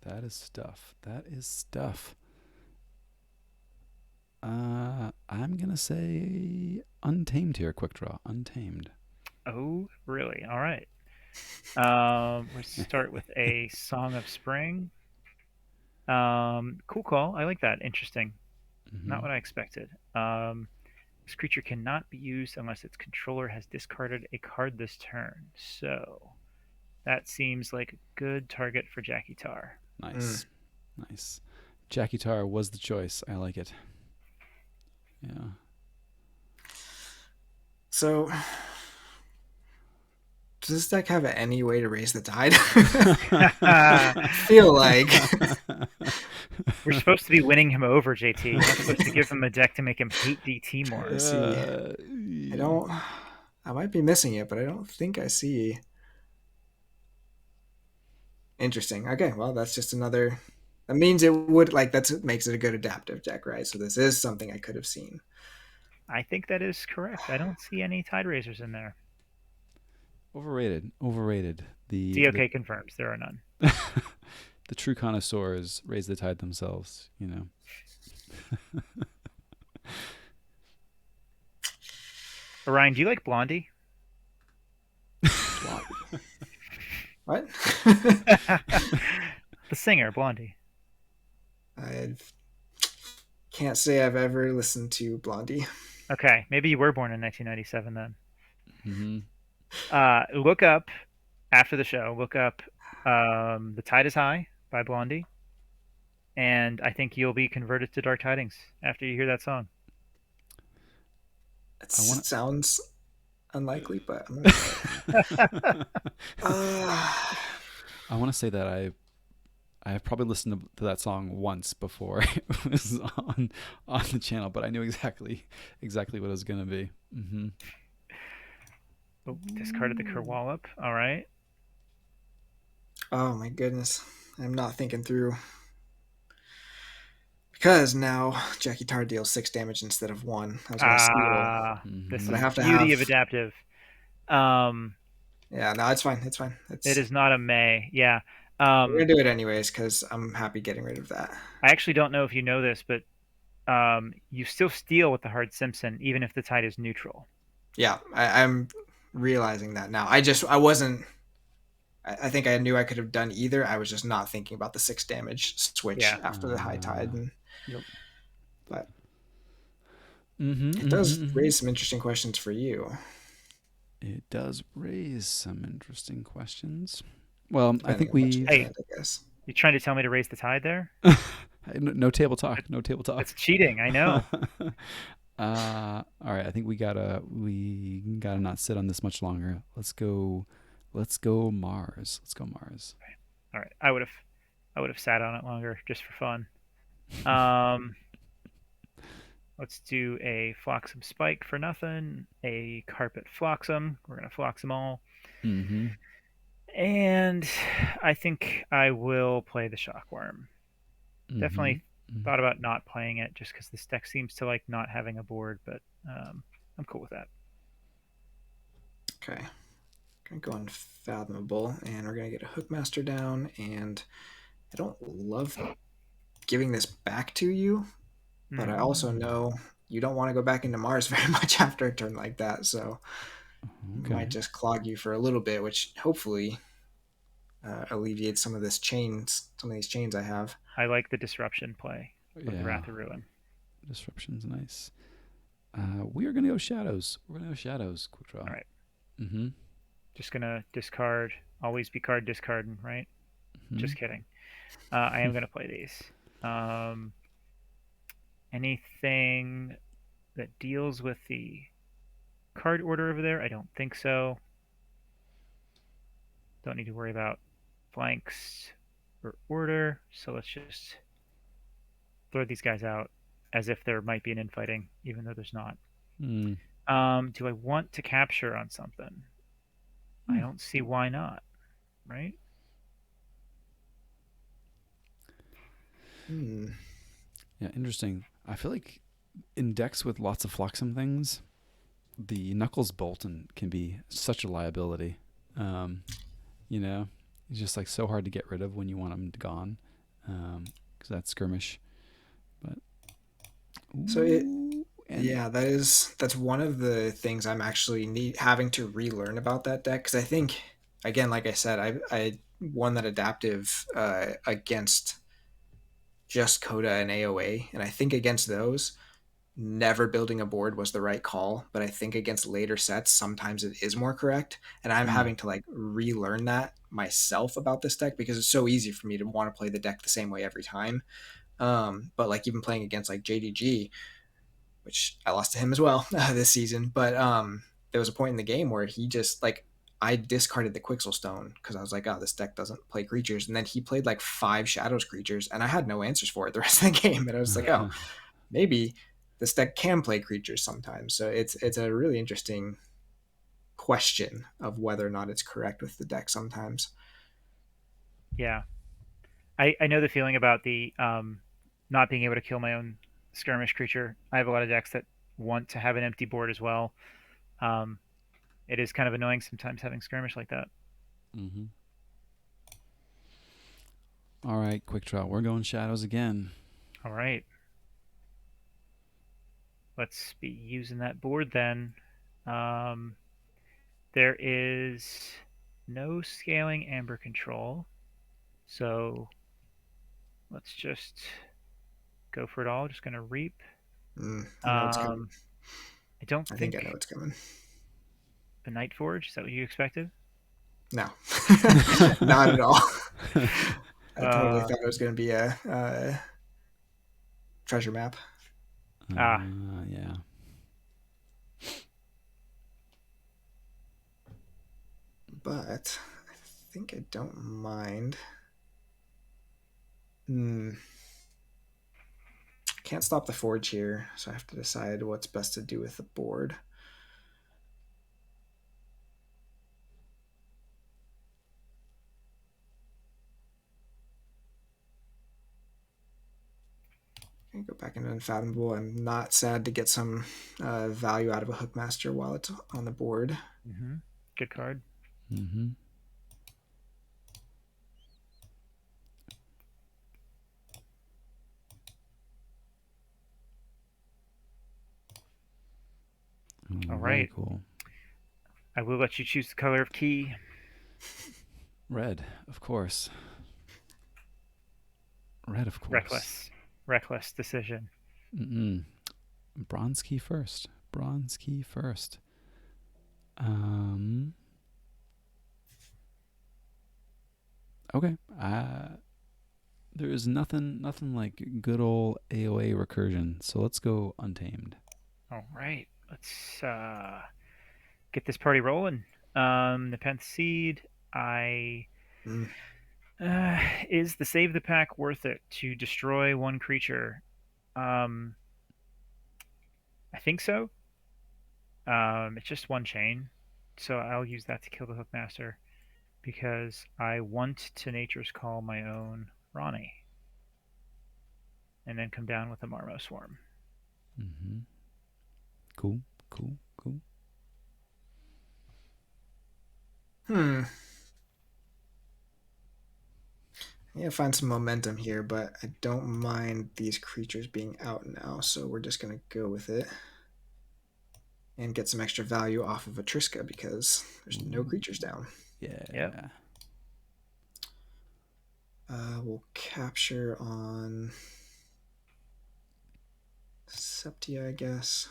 That is stuff. I'm going to say Untamed here. Quick draw. Untamed. Oh, really? All right. Let's start with a Song of Spring. Cool call. I like that. Interesting. Mm-hmm. Not what I expected. This creature cannot be used unless its controller has discarded a card this turn. So that seems like a good target for Jackie Tar. Nice. Jackie Tar was the choice. I like it. Yeah. So, does this deck have any way to raise the tide? I feel like we're supposed to be winning him over, JT. We're supposed to give him a deck to make him hate DT more. I might be missing it, but I don't think I see. Interesting. Okay, well, that's just another. That means it would that makes it a good adaptive deck, right? So this is something I could have seen. I think that is correct. I don't see any Tide Raisers in there. Overrated. DOK confirms there are none. The true connoisseurs raise the tide themselves, you know. Orion, do you like Blondie? What? The singer, Blondie. I can't say I've ever listened to Blondie. Okay, maybe you were born in 1997 then. Mm-hmm. Look up, after the show, The Tide is High by Blondie. And I think you'll be converted to Dark Tidings after you hear that song. It sounds unlikely, but I'm I want to say that I have probably listened to that song once before it was on the channel, but I knew exactly what it was going to be. Mm-hmm. Oh, discarded the Kerwallop. All right. Oh my goodness. I'm not thinking through. Because now Jackie Tar deals 6 damage instead of 1. I was going to steal. This is the beauty of adaptive. Yeah, no, it's fine. It is not a May. Yeah. We're going to do it anyways because I'm happy getting rid of that. I actually don't know if you know this, but you still steal with the Hard Simpson even if the tide is neutral. Yeah, I'm realizing that now. I wasn't. I think I knew I could have done either. I was just not thinking about the 6 damage switch after the high tide. But it does raise some interesting questions for you. It does raise some interesting questions. Well, I depending think on what you Hey, we've land, I guess. you trying to tell me to raise the tide there? no table That, talk. No table talk. that's cheating. I know. All right. I think we gotta not sit on this much longer. Let's go. Let's go Mars. Let's go Mars. All right. I would have sat on it longer just for fun. Um, let's do a Flotsam Spike for nothing. A Carpet Flotsam. We're gonna Flotsam all. Mm-hmm. And I think I will play the Shockworm. Mm-hmm. Definitely thought about not playing it just because this deck seems to like not having a board, but I'm cool with that. Okay. Gonna go Unfathomable, and we're gonna get a Hookmaster down, and I don't love giving this back to you, but I also know you don't want to go back into Mars very much after a turn like that, so Okay. might just clog you for a little bit, which hopefully alleviates some of these chains I have. I like the disruption play of the Yeah. Wrath of Ruin. Disruption's nice. We are gonna go shadows. We're gonna go shadows. Quick draw. All right, Mm-hmm. just gonna discard. Always be card discarding, right? Mm-hmm. Just kidding. I am gonna play these. Um, anything that deals with the card order over there? I don't think so. Don't need to worry about flanks or order. So let's just throw these guys out as if there might be an infighting, even though there's not. Mm. Do I want to capture on something? I don't see why not, right? Hmm. Yeah, interesting. I feel like in decks with lots of Flotsam things, the Knuckles Bolton can be such a liability. Um, you know, it's just like so hard to get rid of when you want them gone, because that's skirmish. But So it and Yeah, that's one of the things I'm actually having to relearn about that deck, because I think, again, like I said, I won that adaptive against just Coda and AOA, and I think against those, never building a board was the right call. But I think against later sets, sometimes it is more correct, and I'm mm, having to like relearn that myself about this deck, because it's so easy for me to want to play the deck the same way every time. But like even playing against like JDG, which I lost to him as well this season. But there was a point in the game where he just like I discarded the Quixel Stone because I was like, oh, this deck doesn't play creatures, and then he played like 5 Shadows creatures, and I had no answers for it the rest of the game, and I was like, oh, maybe this deck can play creatures sometimes. So it's a really interesting question of whether or not it's correct with the deck sometimes. Yeah, I know the feeling about the not being able to kill my own skirmish creature. I have a lot of decks that want to have an empty board as well. Um, it is kind of annoying sometimes having skirmish like that. mm-hmm. All right, quick draw. We're going shadows again. All right, let's be using that board then. Um, there is no scaling amber control, so let's just go for it all. Just gonna reap. I know it's coming. I don't I think I know think it's coming. the Night Forge. Is that what you expected? No, not at all. I totally Uh, thought it was going to be a treasure map. ah, Yeah. But I think I don't mind. Hmm. Can't stop the forge here, so I have to decide what's best to do with the board. I go back into Unfathomable. I'm not sad to get some value out of a Hookmaster while it's on the board. good card. Mm-hmm. All Very right. cool. I will let you choose the color of key. Red, of course. Red, of course. Reckless decision. Mm-mm. Bronze key first. Bronze key first. Okay. There is nothing like good old AOA recursion. So let's go Untamed. All right, let's get this party rolling. The 10th seed, I Mm. is the save the pack worth it to destroy one creature? I think so. It's just one chain, so I'll use that to kill the Hookmaster because I want to Nature's Call my own Ronnie, and then come down with a Marmo Swarm. Mm-hmm. Cool. Cool. Cool. Yeah, find some momentum here, but I don't mind these creatures being out now, so we're just gonna go with it and get some extra value off of a Triska because there's no creatures down. Yeah. Yep. We'll capture on Septia, I guess.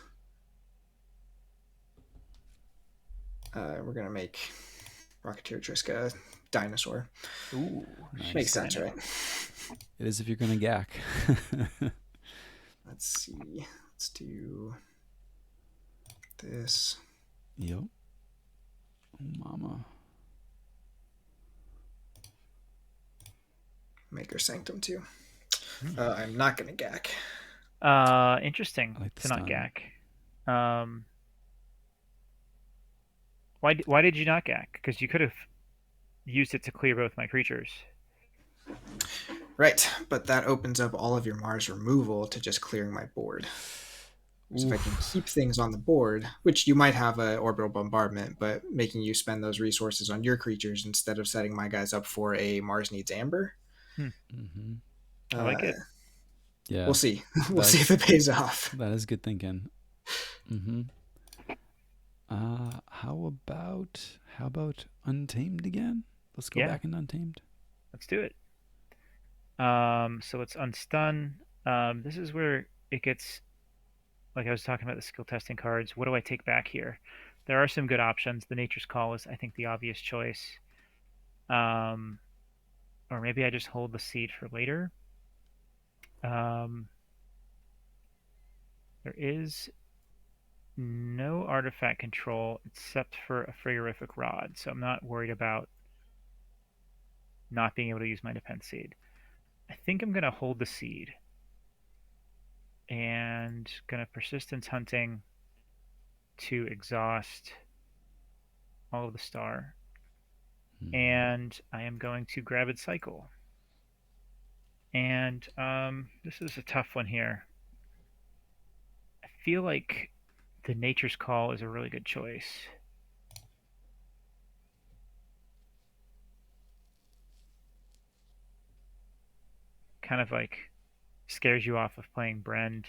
We're gonna make Rocketeer Triska dinosaur. Ooh, Nice. Makes sense, Dino. right? It is if you're gonna gack. Let's see. Let's do this. Yep. Mama. Maker Sanctum too. I'm not gonna gack. Interesting I like the to not stun. gack. Why did you not gack? Because you could have used it to clear both my creatures. Right, but that opens up all of your Mars removal to just clearing my board. So if I can keep things on the board, which you might have a orbital bombardment, but making you spend those resources on your creatures instead of setting my guys up for a Mars needs Amber. Mm-hmm. I like it. Yeah. We'll see. We'll see if it pays off. That is good thinking. Mm-hmm. How about Untamed again? Let's go back into Untamed. Let's do it. So let's unstun. This is where it gets, like I was talking about the skill testing cards. What do I take back here? There are some good options. The Nature's Call is, I think, the obvious choice. Or maybe I just hold the seed for later. There is no artifact control except for a frigorific rod, so I'm not worried about not being able to use my defense seed. I think I'm going to hold the seed and going to persistence hunting to exhaust all of the star. And I am going to Gravid Cycle. And this is a tough one here. I feel like the Nature's Call is a really good choice. Kind of like scares you off of playing Brend.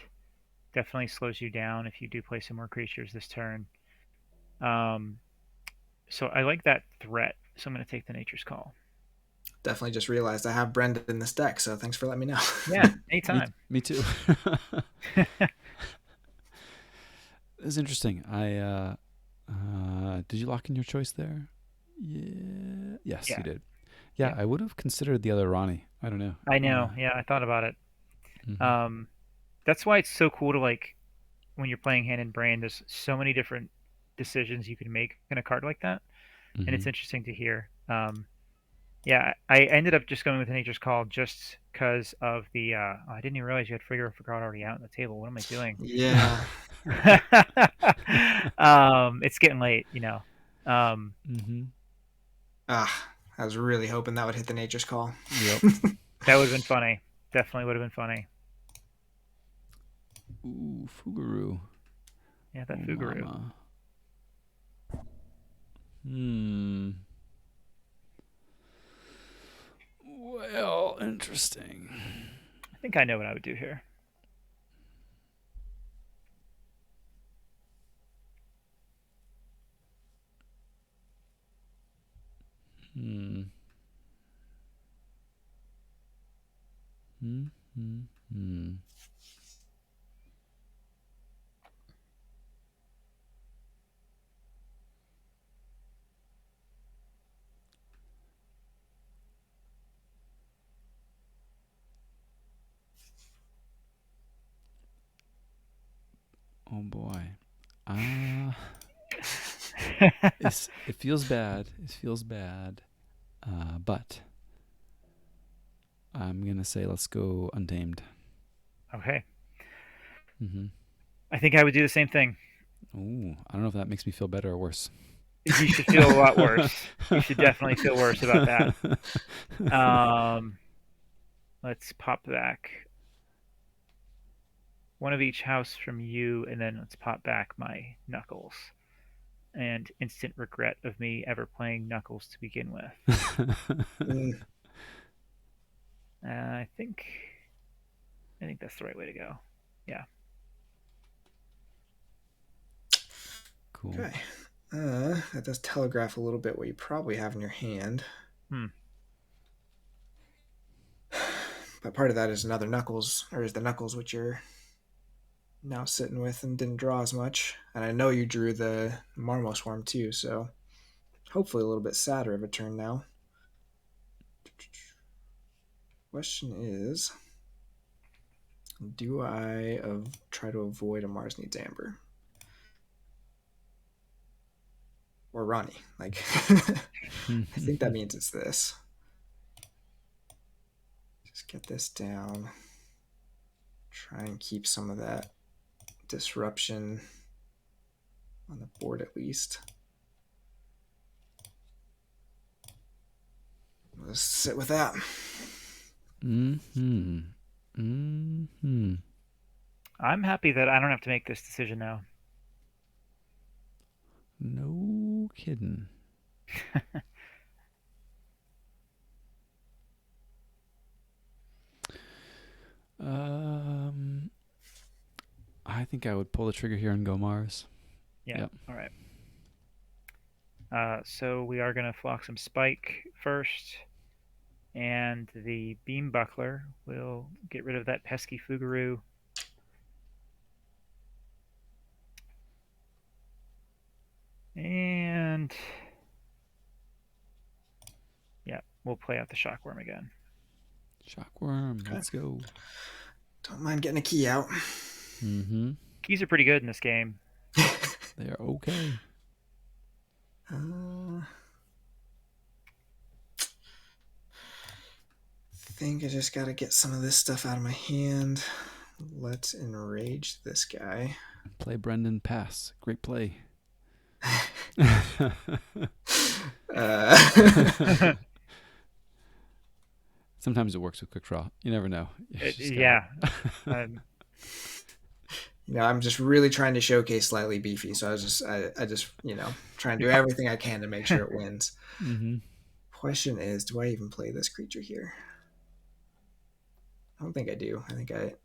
Definitely slows you down if you do play some more creatures this turn. So I like that threat. So I'm going to take the Nature's Call. Definitely just realized I have Brenda in this deck, so thanks for letting me know. Yeah, anytime. Me too. It's interesting. Did you lock in your choice there? Yeah. Yes, you did. Yeah, I would have considered the other Ronnie. I don't know. I know. Yeah, I thought about it. Mm-hmm. That's why it's so cool to, like, when you're playing Hand and Brain, there's so many different decisions you can make in a card like that, and it's interesting to hear. Yeah, I ended up just going with the Nature's Call just because of the. I didn't even realize you had Frigorific Rod already out on the table. What am I doing? Yeah. It's getting late, you know. I was really hoping that would hit the Nature's Call. Yep. That would have been funny. Definitely would have been funny. Ooh, Fugaroo. Yeah, that Fugaroo. Mama. Well, interesting. I think I know what I would do here. Oh boy. It feels bad. It feels bad. But I'm gonna say let's go Untamed. Okay. Mm-hmm. I think I would do the same thing. Ooh, I don't know if that makes me feel better or worse. You should feel a lot worse. You should definitely feel worse about that. Let's pop back one of each house from you, and then let's pop back my Knuckles. And instant regret of me ever playing Knuckles to begin with. I think that's the right way to go. Yeah. Cool. Okay. That does telegraph a little bit what you probably have in your hand. But part of that is another Knuckles, or is the Knuckles which you're now sitting with and didn't draw as much. And I know you drew the Marmo Swarm too, so hopefully a little bit sadder of a turn now. Question is, do I try to avoid a Mars Needs Amber? Or Ronnie? Like, I think that means it's this. Just get this down. Try and keep some of that disruption on the board at least. Let's sit with that. I'm happy that I don't have to make this decision now. No kidding. I think I would pull the trigger here and go Mars. Yeah. Yep. All right. So we are going to flock some Spike first, and the Beam Buckler will get rid of that pesky Fugaroo. And yeah, we'll play out the Shockworm again. Shockworm, okay. Let's go. Don't mind getting a key out. Mm-hmm. Keys are pretty good in this game. They are okay. I think I just got to get some of this stuff out of my hand. Let's enrage this guy. Play Brendan, pass. Great play. Sometimes it works with quick draw. You never know. Yeah. I'm just really trying to showcase Slightly Beefy, so I just trying to do everything I can to make sure it wins. Mm-hmm. Question is, do I even play this creature here? I don't think I do. I think I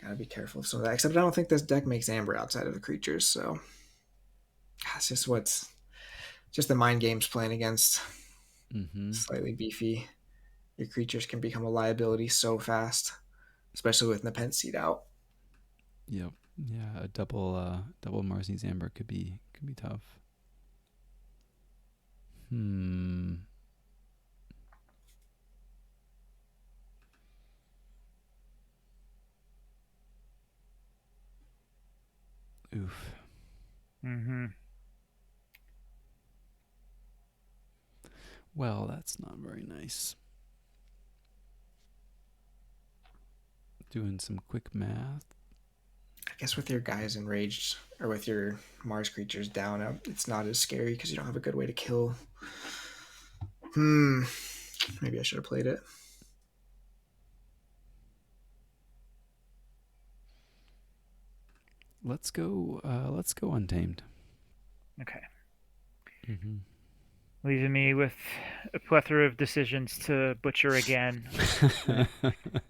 gotta be careful of some of that. Except I don't think this deck makes Amber outside of the creatures, so it's just the mind games playing against Slightly Beefy. Your creatures can become a liability so fast, especially with Nepenthe Seed out. Yep. Yeah, a double Mars Needs Amber could be tough. Oof. Mm-hmm. Well, that's not very nice. Doing some quick math. I guess with your guys enraged, or with your Mars creatures down, it's not as scary because you don't have a good way to kill. Maybe I should have played it. Let's go Untamed. Okay. Mm-hmm. Leaving me with a plethora of decisions to butcher again.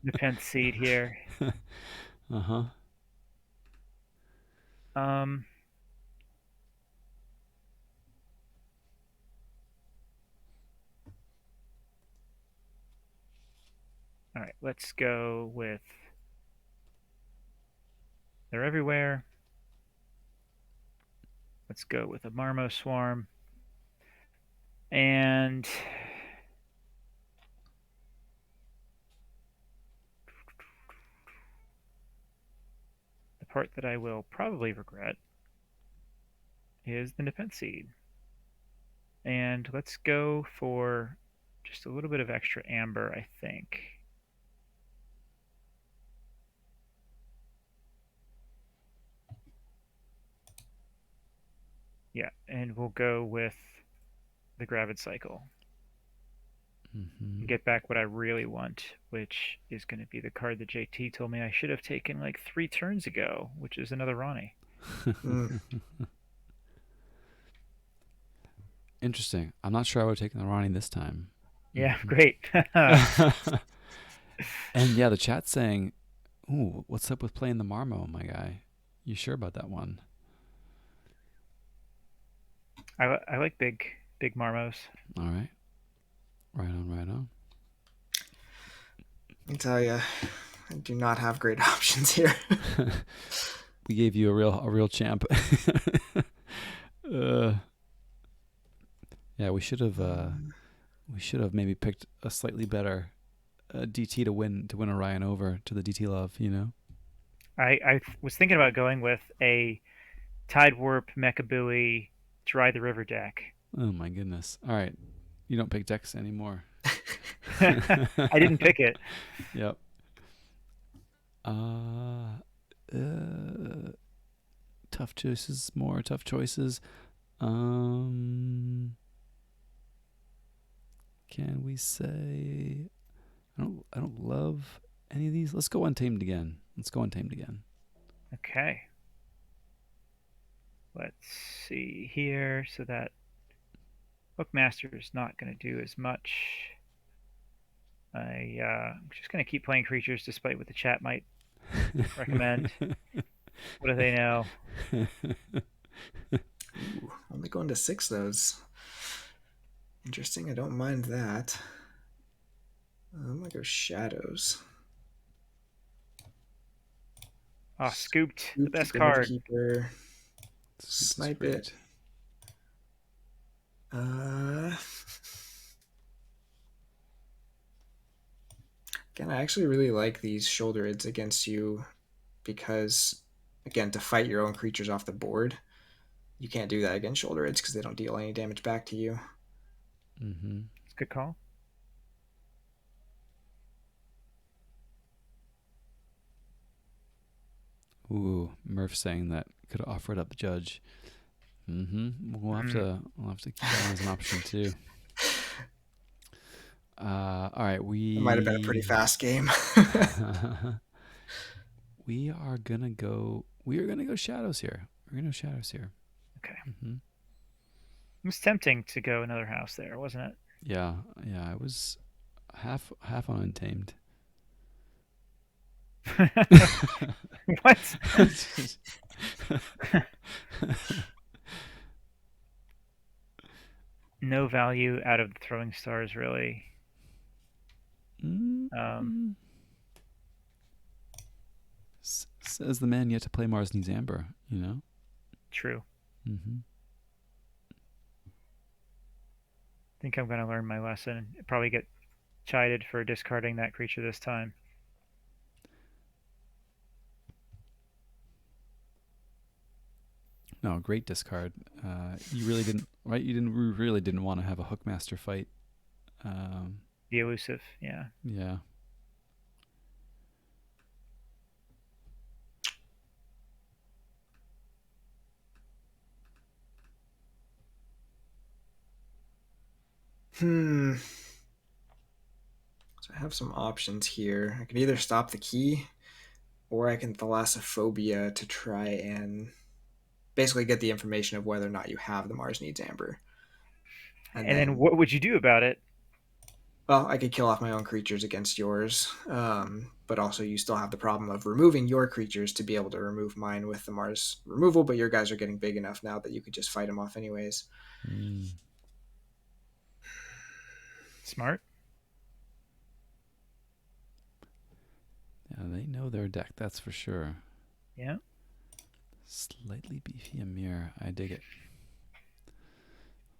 Nepenthe Seed here. Uh-huh. All right, let's go with They're Everywhere. Let's go with a Marmo Swarm. And the part that I will probably regret is the Nepenthe. And let's go for just a little bit of extra amber, I think. Yeah, and we'll go with the Gravid Cycle. Mm-hmm. Get back what I really want, which is going to be the card that JT told me I should have taken like 3 turns ago, which is another Ronnie. Interesting. I'm not sure I would have taken the Ronnie this time. Yeah, great. And yeah, the chat's saying, "Ooh, what's up with playing the Marmo, my guy? You sure about that one?" I like big Marmos. All right. Right on, right on. I tell you, I do not have great options here. We gave you a real champ. Yeah, we should have maybe picked a slightly better DT to win Orion over to the DT love. You know. I was thinking about going with a Tide Warp Mechabilly Dry the River deck. Oh my goodness! All right, you don't pick decks anymore. I didn't pick it. Yep. Tough choices, more tough choices. Can we say I don't love any of these? Let's go Untamed again. Okay. Let's see here. So that Hookmaster is not going to do as much. I'm just going to keep playing creatures despite what the chat might recommend. What do they know? Ooh, only going to 6 those. Interesting. I don't mind that. I'm going to go Shadows. Oh, Scooped. The best card. Keeper. Snipe it. Again, I actually really like these Shoulder Ids against you because, again, to fight your own creatures off the board, you can't do that against Shoulder Ids because they don't deal any damage back to you. Mm-hmm. It's a good call. Ooh, Murph saying that could offer it up, Judge. Mm-hmm. We'll have to keep that as an option too. All right, It might have been a pretty fast game. We are gonna go Shadows here. Okay. Mm-hmm. It was tempting to go another house there, wasn't it? Yeah. I was half on Untamed. What? No value out of the Throwing Stars, really. Says the man yet to play Mars Needs Amber, you know? True. Mm-hmm. I think I'm going to learn my lesson. Probably get chided for discarding that creature this time. No, great discard. You really didn't, right? You really didn't want to have a Hookmaster fight. The elusive, yeah. Yeah. So I have some options here. I can either stop the key, or I can Thalassophobia to try and basically get the information of whether or not you have the Mars Needs Amber. And then what would you do about it? Well, I could kill off my own creatures against yours, but also you still have the problem of removing your creatures to be able to remove mine with the Mars removal, but your guys are getting big enough now that you could just fight them off anyways. Smart. Yeah, they know their deck, that's for sure. Yeah. Slightly beefy Amir. I dig it.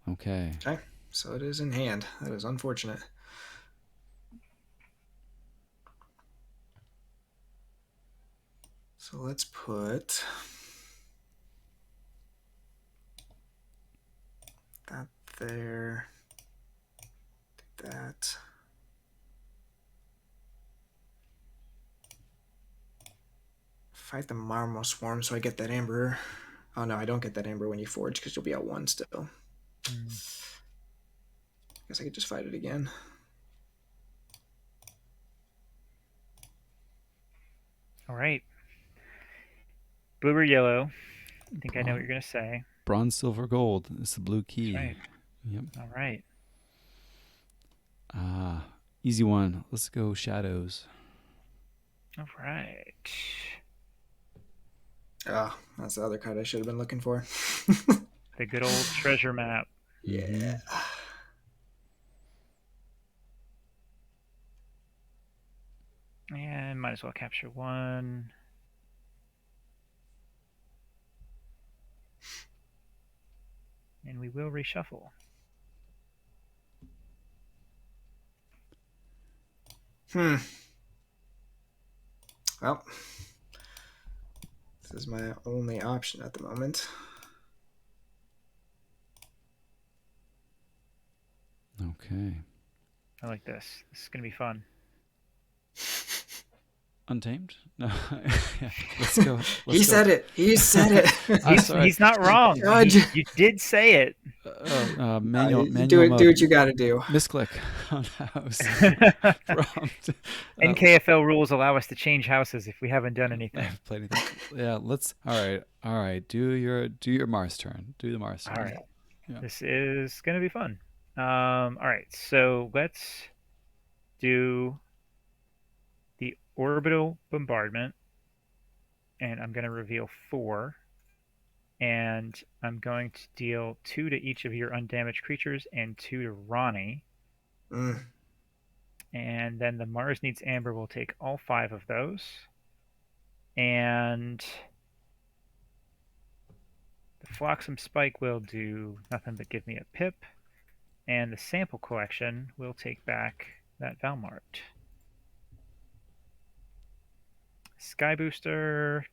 Okay. Okay, so it is in hand. That is unfortunate. So let's put that there. That. Fight the Marmo Swarm so I get that Amber. Oh no, I don't get that Amber when you forge because you'll be at 1 still. Guess I could just fight it again. All right. Blue or yellow? I think I know what you're going to say. Bronze, silver, gold. It's the blue key. That's right. Yep. All right. Easy one. Let's go shadows. All right. Oh, that's the other card I should have been looking for. The good old treasure map. Yeah. And might as well capture one. And we will reshuffle. Well, this is my only option at the moment. Okay. I like this. This is going to be fun. Untamed? No. Yeah, let's go. He said it. He said it. He's not wrong. You did say it. Manual. Do what you got to do. Misclick on house. Prompt. NKFL rules allow us to change houses if we haven't done anything. I haven't played anything. Yeah, let's. All right. Do your Mars turn. Do the Mars turn. All right. Yeah. This is gonna be fun. All right. So let's do the orbital bombardment, and I'm gonna reveal 4. And I'm going to deal 2 to each of your undamaged creatures and 2 to Ronnie. And then the Mars Needs Amber will take all 5 of those. And the Flotsam Spike will do nothing but give me a pip. And the Sample Collection will take back that Valmart. Sky Booster.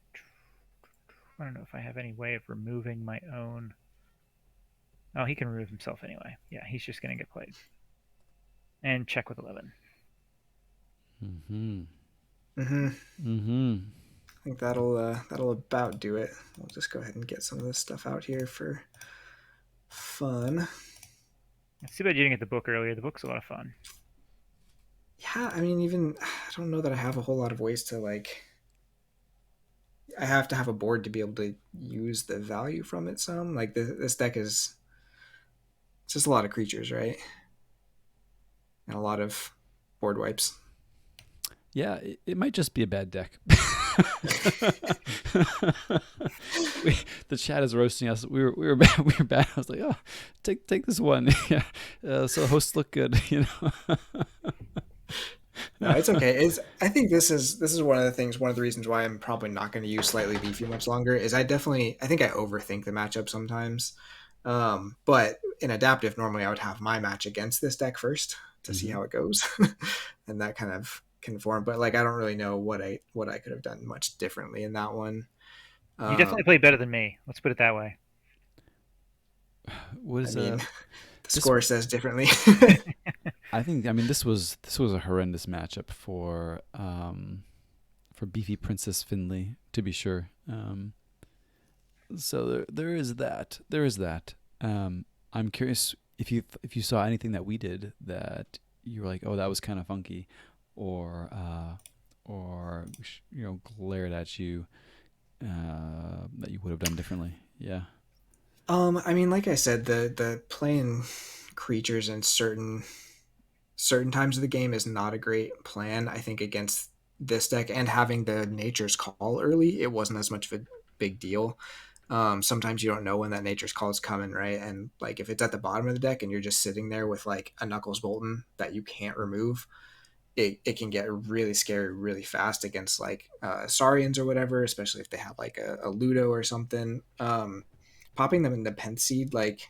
I don't know if I have any way of removing my own. Oh, he can remove himself anyway. Yeah, he's just going to get played. And check with 11. I think that'll about do it. We'll just go ahead and get some of this stuff out here for fun. It's too bad you didn't get the book earlier. The book's a lot of fun. Yeah, I mean, I don't know that I have a whole lot of ways to like. I have to have a board to be able to use the value from it some. Like this deck is it's just a lot of creatures, right? And a lot of board wipes. Yeah, it might just be a bad deck. The chat is roasting us. We were bad. We were bad. I was like, oh, take this one. Yeah. So hosts look good, No, it's okay. I think this is one of the reasons why I'm probably not going to use Slightly Beefy much longer. Is I think I overthink the matchup sometimes. But in adaptive, normally I would have my match against this deck first to see how it goes, and that kind of conform. But like I don't really know what I could have done much differently in that one. You definitely played better than me. Let's put it that way. The score says differently. I mean this was a horrendous matchup for Beefy Princess Finley, to be sure. So there is that. I'm curious if you saw anything that we did that you were like, oh, that was kind of funky, or glared at you that you would have done differently. Yeah. I mean, like I said, the playing creatures in certain times of the game is not a great plan. I think against this deck, and having the Nature's Call early, it wasn't as much of a big deal. Sometimes you don't know when that Nature's Call is coming, right? And like if it's at the bottom of the deck and you're just sitting there with like a Knuckles Bolton that you can't remove, it can get really scary really fast against like Saurians or whatever, especially if they have like a Ludo or something. Popping them in the Pen Seed, like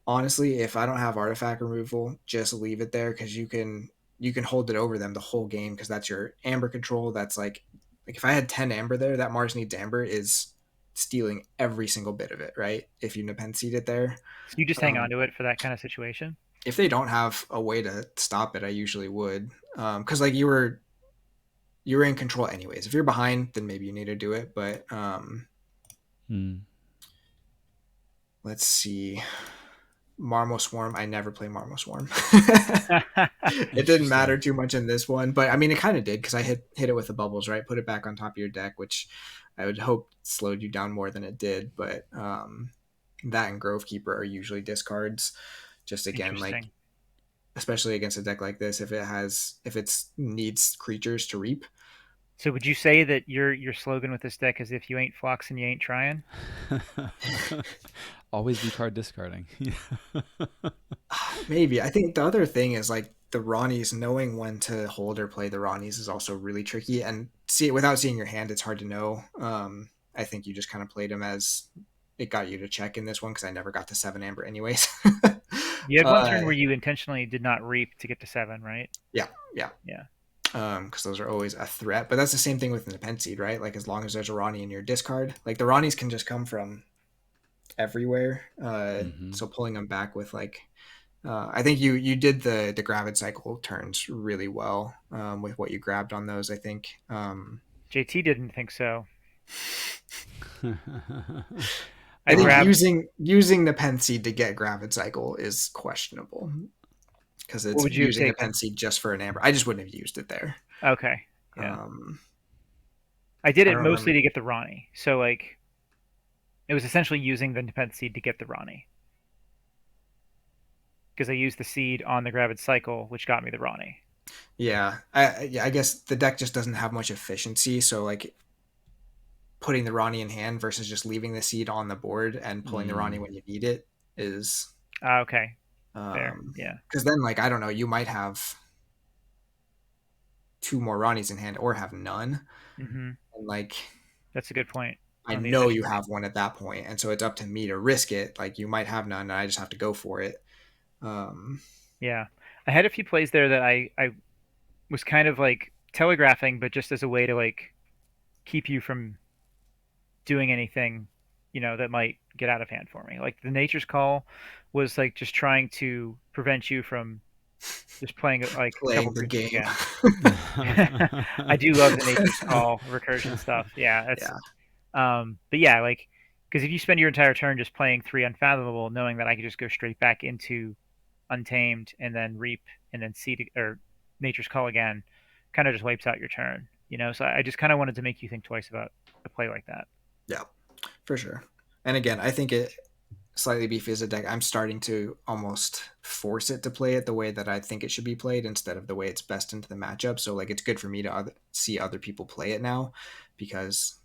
honestly, if I don't have artifact removal, just leave it there because you can hold it over them the whole game because that's your Amber control. That's like like if I had 10 amber there, that Mars needs amber is stealing every single bit of it, right? If you Nepenthe seed it there. So you just hang on Um, to it for that kind of situation. if they don't have a way to stop it, I usually would. Because like you were in control anyways. If you're behind, then maybe you need to do it. But let's see. Marmo Swarm. I never play Marmo Swarm. It didn't matter too much in this one, but I mean, it kind of did because I hit it with the bubbles, right? Put it back on top of your deck, which I would hope slowed you down more than it did. But that and Grove Keeper are usually discards. Just again, like Interesting. especially against a deck like this, if it needs creatures to reap. So would you say that your slogan with this deck is if you ain't floxing, you ain't trying? Always be card discarding. Maybe. I think the other thing is like the Ronnies, knowing when to hold or play the Ronnies is also really tricky. And without seeing your hand, it's hard to know. I think you just kind of played them as it got you to check in this one because I never got to 7 amber anyways. You had one turn where you intentionally did not reap to get to 7, right? Yeah. Yeah. Because those are always a threat. But that's the same thing with the Nepenthe seed, right? Like as long as there's a Ronnie in your discard, like the Ronnies can just come from everywhere. So pulling them back with like I think you did the gravid cycle turns really well with what you grabbed on those. I think JT didn't think so. I think using the pen seed to get gravid cycle is questionable because it's using the pen seed just for an amber. I just wouldn't have used it there. Okay, yeah. I did it mostly to get the Ronnie, so like it was essentially using the Nepenthe seed to get the Ronnie. Because I used the seed on the gravid cycle, which got me the Ronnie. Yeah, I guess the deck just doesn't have much efficiency. So like putting the Ronnie in hand versus just leaving the seed on the board and pulling the Ronnie when you need it is okay. Fair. Yeah. Because then like I don't know, you might have 2 more Ronnies in hand or have none. Mm-hmm. And like that's a good point. I know you have one at that point, and so it's up to me to risk it. Like you might have none, and I just have to go for it. Yeah, I had a few plays there that I was kind of like telegraphing, but just as a way to like keep you from doing anything, that might get out of hand for me. Like the Nature's Call was like just trying to prevent you from just playing like a couple the game. Again. I do love the Nature's Call recursion stuff. Yeah, that's. But yeah, like because if you spend your entire turn just playing 3 Unfathomable, knowing that I could just go straight back into Untamed and then Reap and then Seed or Nature's Call again, kind of just wipes out your turn. So I just kind of wanted to make you think twice about a play like that. Yeah, for sure. And again, I think it slightly beefy as a deck. I'm starting to almost force it to play it the way that I think it should be played instead of the way it's best into the matchup. So like it's good for me to see other people play it now because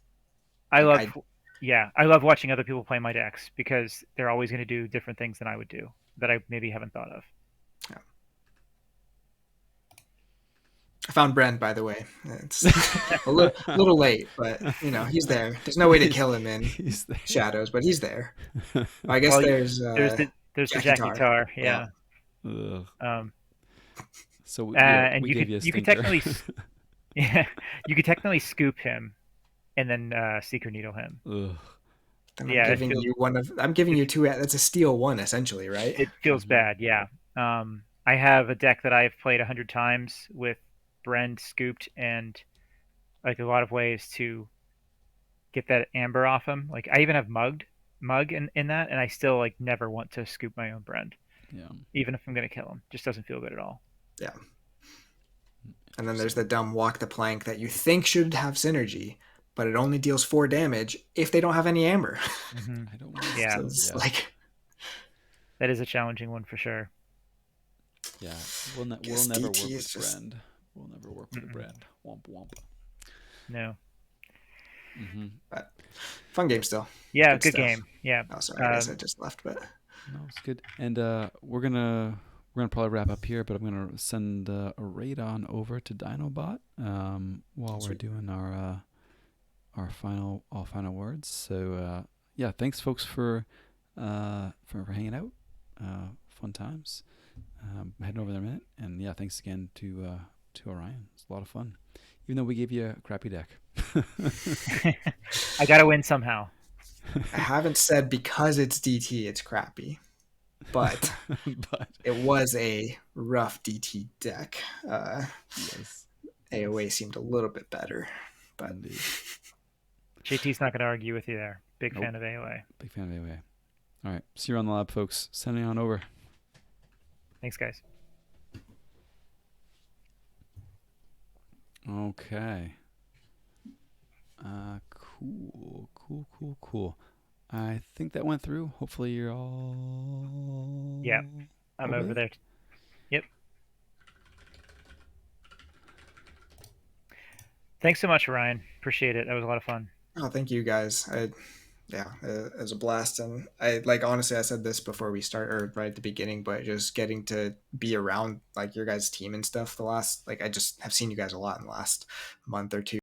I love watching other people play my decks because they're always going to do different things than I would do that I maybe haven't thought of. Yeah. I found Brent, by the way. It's a little late, but he's there. There's no way to kill him in shadows, but he's there. I guess there's the Jack Guitar, yeah. So and you could technically, yeah, you could technically scoop him, and then Seeker Needle him. Then I'm giving you 2. That's a steal 1 essentially, right? It feels bad, yeah. I have a deck that I've played 100 times with Brend scooped and like a lot of ways to get that amber off him. Like I even have mug in that, and I still like never want to scoop my own Brend. Yeah. Even if I'm gonna kill him, just doesn't feel good at all. Yeah. And then there's the dumb walk the plank that you think should have synergy, but it only deals 4 damage if they don't have any amber. Mm-hmm. I don't want to. Yeah. So like that is a challenging one for sure. Yeah, we'll never work with Brand. We'll never work with a Brand. Womp womp. No. Mm-hmm. But fun game still. Yeah, good game. Yeah. Oh, sorry, I guess I just left, but no, it's good. And we're gonna probably wrap up here, but I'm gonna send a raid on over to Dinobot while we're doing our final words. So yeah, thanks folks for hanging out. Fun times. Heading over there a minute, and yeah, thanks again to Orion. It's a lot of fun, even though we gave you a crappy deck. I gotta win somehow. I haven't said because it's DT, it's crappy, but it was a rough DT deck. Yes. AOA seemed a little bit better, but Indeed. JT's not gonna argue with you there. Big Nope. fan of AOA. Big fan of AOA. All right. See you around the lab, folks. Sending on over. Thanks, guys. Okay. Cool. I think that went through. Hopefully you're all... Yep. I'm over there. Yep. Thanks so much, Ryan. Appreciate it. That was a lot of fun. Oh, thank you guys. It was a blast, and I like honestly, I said this before we start or right at the beginning, but just getting to be around like your guys' team and stuff. The last like I just have seen you guys a lot in the last month or two.